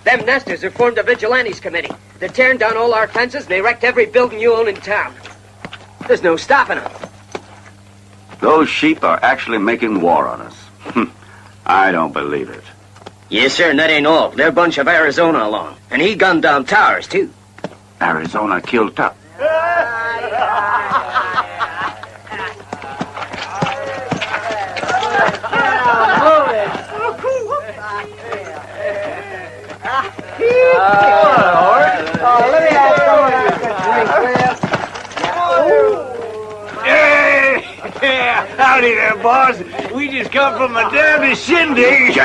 Them nesters have formed a vigilantes committee. They're tearing down all our fences and they wrecked every building you own in town. There's no stopping them. Those sheep are actually making war on us. I don't believe it. Yes, sir, and that ain't all. They're a bunch of Arizona along. And he gunned down Towers, too. Arizona killed Tuck. Let me have some of that drink, will Yeah, howdy there, boss. We just come from a damn shindig.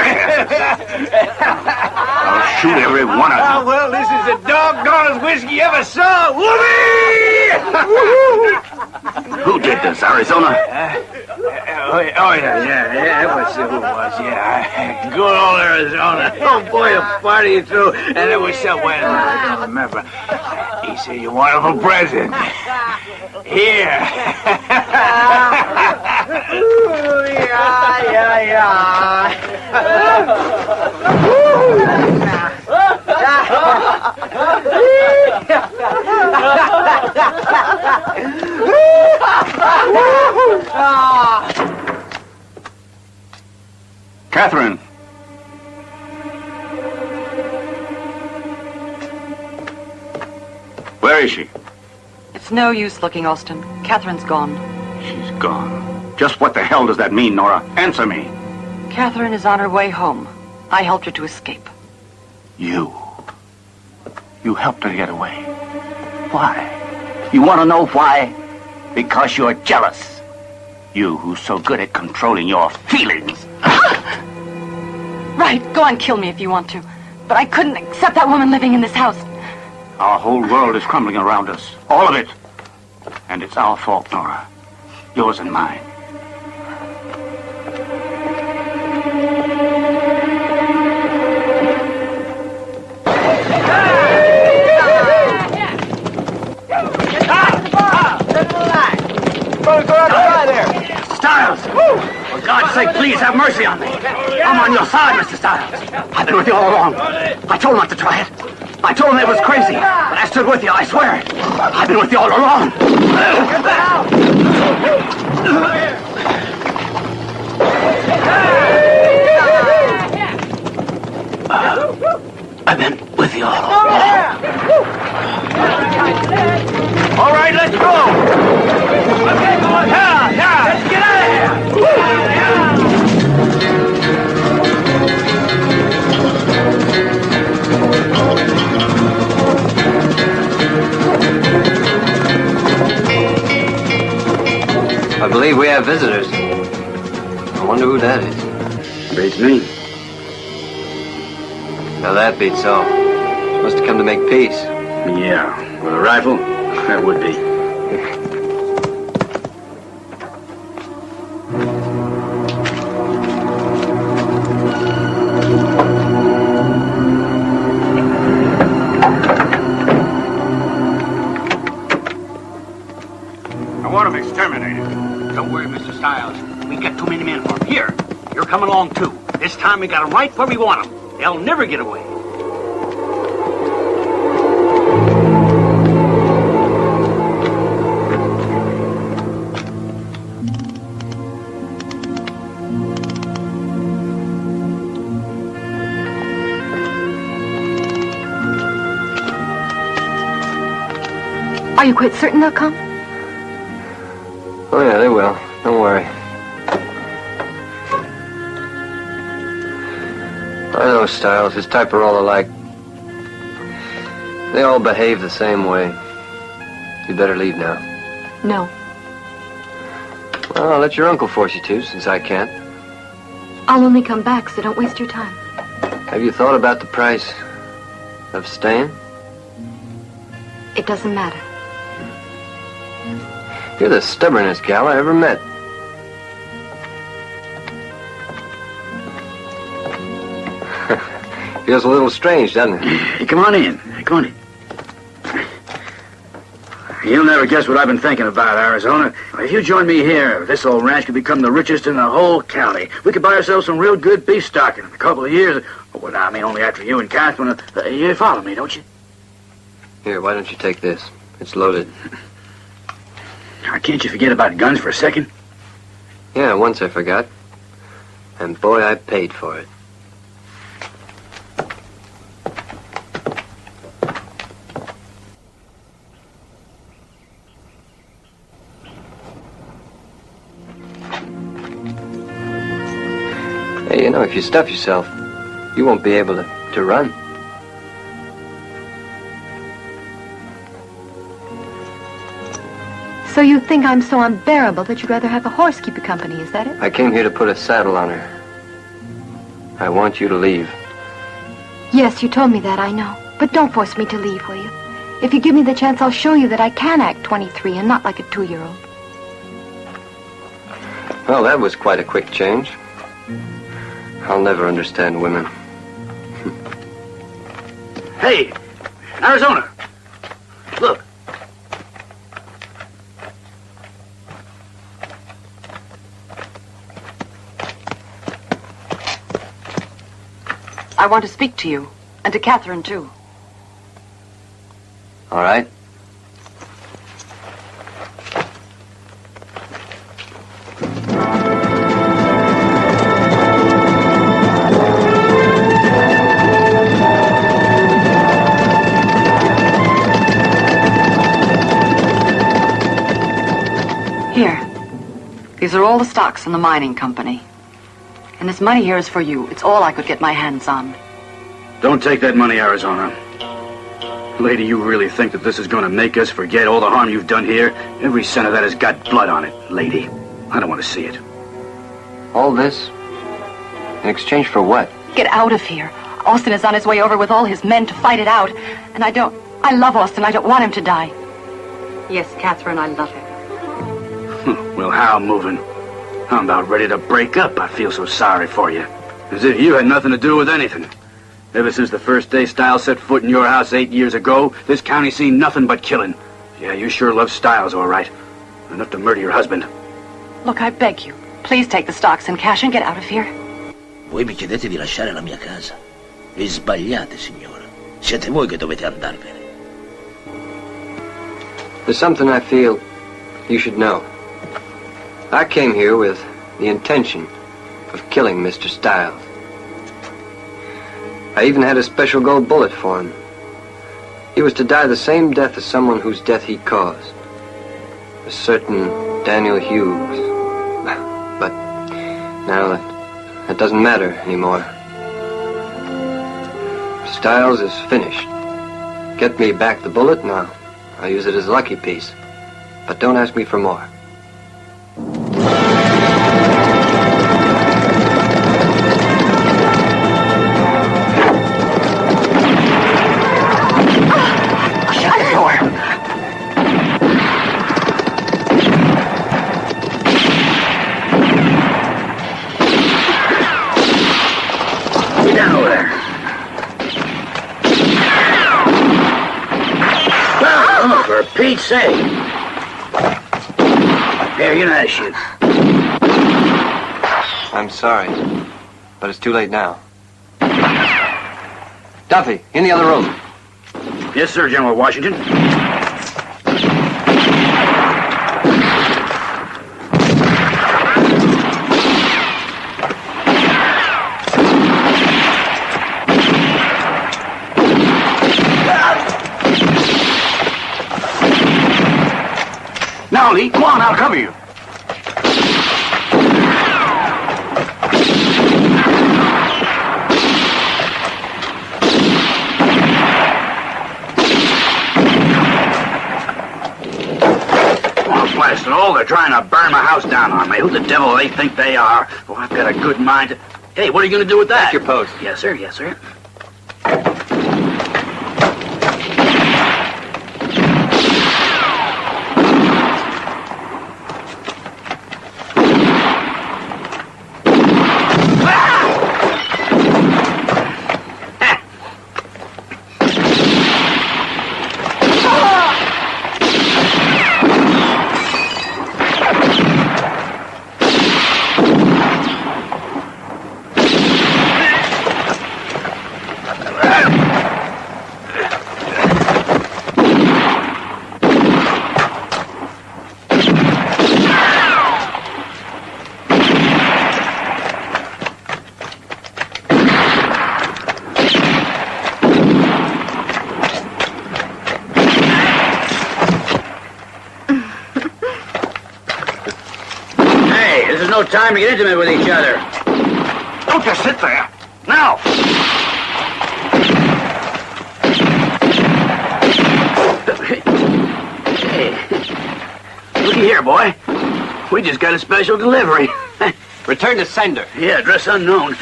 I'll shoot every one of them. Well, this is the doggonest whiskey you ever saw. Whoopee! Who did this, Arizona? Yeah, that was who it was, yeah. Good old Arizona. Oh, boy, a party through, and it was somewhere, I don't remember. He said, you wonderful present. Here. Ooh, yeah. Catherine. Where is she? It's no use looking, Austin. Catherine's gone. She's gone. Just what the hell does that mean, Nora? Answer me. Catherine is on her way home. I helped her to escape. You helped her get away. Why? You want to know why? Because you're jealous. You who's so good at controlling your feelings. Right, go on, kill me if you want to. But I couldn't accept that woman living in this house. Our whole world is crumbling around us. All of it. And it's our fault, Nora. Yours and mine. Stiles! For God's sake, please have mercy on me. I'm on your side, Mr. Stiles. I've been with you all along. I told him not to try it. I told him it was crazy. But I stood with you, I swear. I've been with you all along. I've been with you all along. All right, let's go. Okay, go on. Yeah, let's get out of here. I believe we have visitors. I wonder who that is. Beats me. Now that beats all. Must have come to make peace. Yeah, with a rifle, that would be. I want him exterminated. Don't worry, Mr. Stiles. We got too many men for him. Here, you're coming along too. This time we got him right where we want him. They'll never get away. Are you quite certain they'll come? Oh, yeah, they will. Don't worry. I know Stiles. His type are all alike. They all behave the same way. You better leave now. No. Well, I'll let your uncle force you to, since I can't. I'll only come back, so don't waste your time. Have you thought about the price of staying? It doesn't matter. You're the stubbornest gal I ever met. Feels a little strange, doesn't it? Hey, come on in. Come on in. You'll never guess what I've been thinking about, Arizona. If you join me here, this old ranch could become the richest in the whole county. We could buy ourselves some real good beef stock in a couple of years. Well, I mean, only after you and Catherine. You follow me, don't you? Here, why don't you take this? It's loaded. Can't you forget about guns for a second? Yeah, once I forgot. And boy, I paid for it. Hey, you know, if you stuff yourself, you won't be able to run. So you think I'm so unbearable that you'd rather have a horse keep you company, is that it? I came here to put a saddle on her. I want you to leave. Yes, you told me that, I know. But don't force me to leave, will you? If you give me the chance, I'll show you that I can act 23 and not like a 2-year-old. Well, that was quite a quick change. I'll never understand women. Hey, Arizona. Look. I want to speak to you, and to Catherine, too. All right. Here. These are all the stocks in the mining company. And this money here is for you. It's all I could get my hands on. Don't take that money, Arizona. Lady, you really think that this is going to make us forget all the harm you've done here? Every cent of that has got blood on it, lady. I don't want to see it. All this? In exchange for what? Get out of here. Austin is on his way over with all his men to fight it out. And I love Austin. I don't want him to die. Yes, Catherine, I love him. Well, how I'm moving? I'm about ready to break up. I feel so sorry for you. As if you had nothing to do with anything. Ever since the first day Stiles set foot in your house 8 years ago, this county's seen nothing but killing. Yeah, you sure love Stiles, all right. Enough to murder your husband. Look, I beg you. Please take the stocks and cash and get out of here. Voi mi chiedete di lasciare la mia casa. Vi sbagliate, signora. Siete voi che dovete andarvene. There's something I feel you should know. I came here with the intention of killing Mr. Stiles. I even had a special gold bullet for him. He was to die the same death as someone whose death he caused. A certain Daniel Hughes. But now that doesn't matter anymore. Stiles is finished. Get me back the bullet and I'll use it as a lucky piece. But don't ask me for more. Shut the door. Get down over there. Oh, for Pete's sake. Here, you know how to shoot. I'm sorry, but it's too late now. Duffy, in the other room. Yes, sir, General Washington. Now, Lee, come on, I'll cover you. Blast it all, they're trying to burn my house down on me. Who the devil they think they are? Oh, I've got a good mind to... Hey, what are you going to do with that? Take your post. Yes, sir, yes, sir. No time to get intimate with each other. Don't just sit there. Now! Hey, looky here, boy. We just got a special delivery. Return to sender. Yeah, address unknown.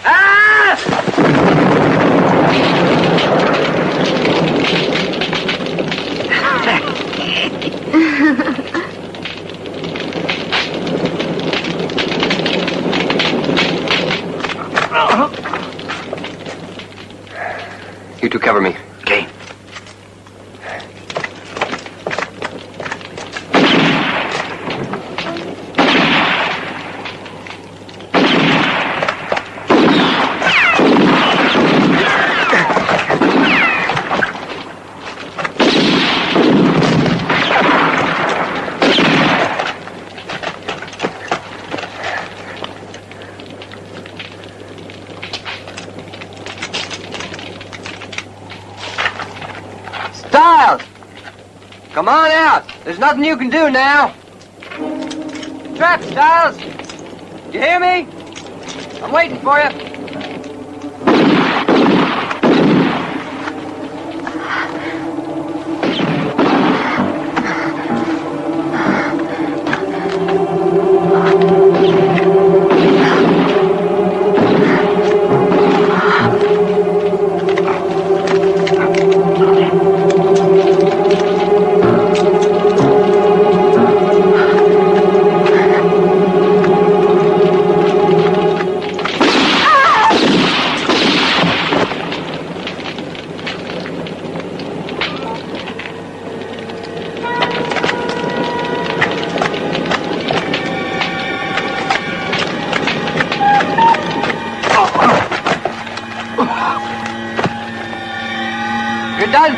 Ah! You two cover me. Okay. Come on out. There's nothing you can do now. Trap, Stiles. You hear me? I'm waiting for you.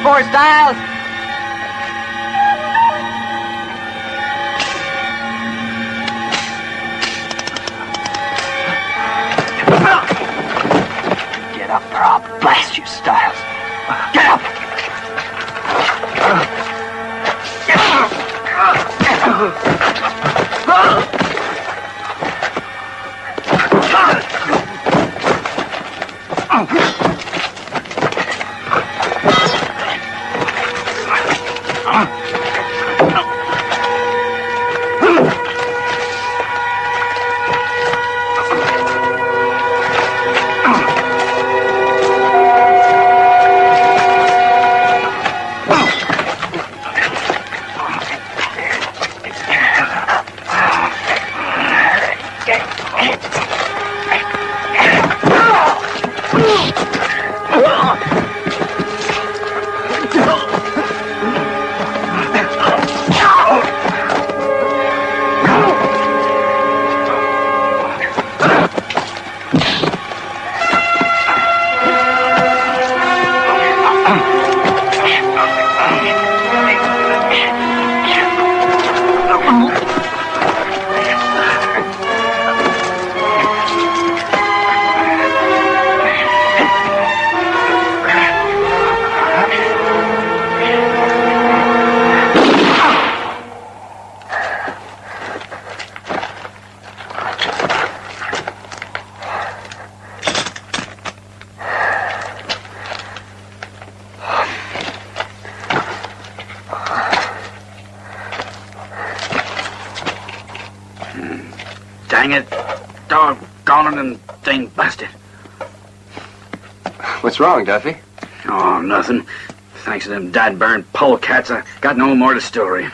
for, Styles? Get up or I'll blast you, Styles. Get up! Dang it. Doggone and thing busted. What's wrong, Duffy? Oh, nothing. Thanks to them dad-burned polecats, I got no more distillery.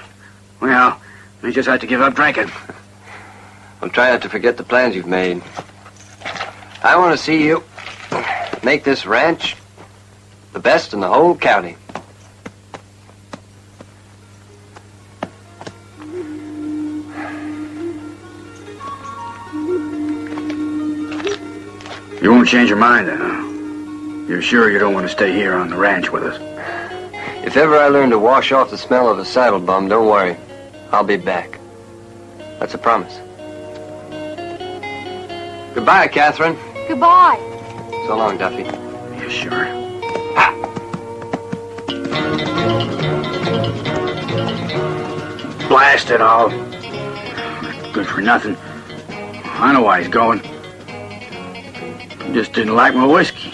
Well, we just had to give up drinking. I'm trying not to forget the plans you've made. I want to see you make this ranch the best in the whole county. You won't change your mind then, huh? You're sure you don't want to stay here on the ranch with us? If ever I learn to wash off the smell of a saddle bum, don't worry. I'll be back. That's a promise. Goodbye, Catherine. Goodbye. So long, Duffy. Yeah, sure. Blast it all. Good for nothing. I know why he's going. He just didn't like my whiskey.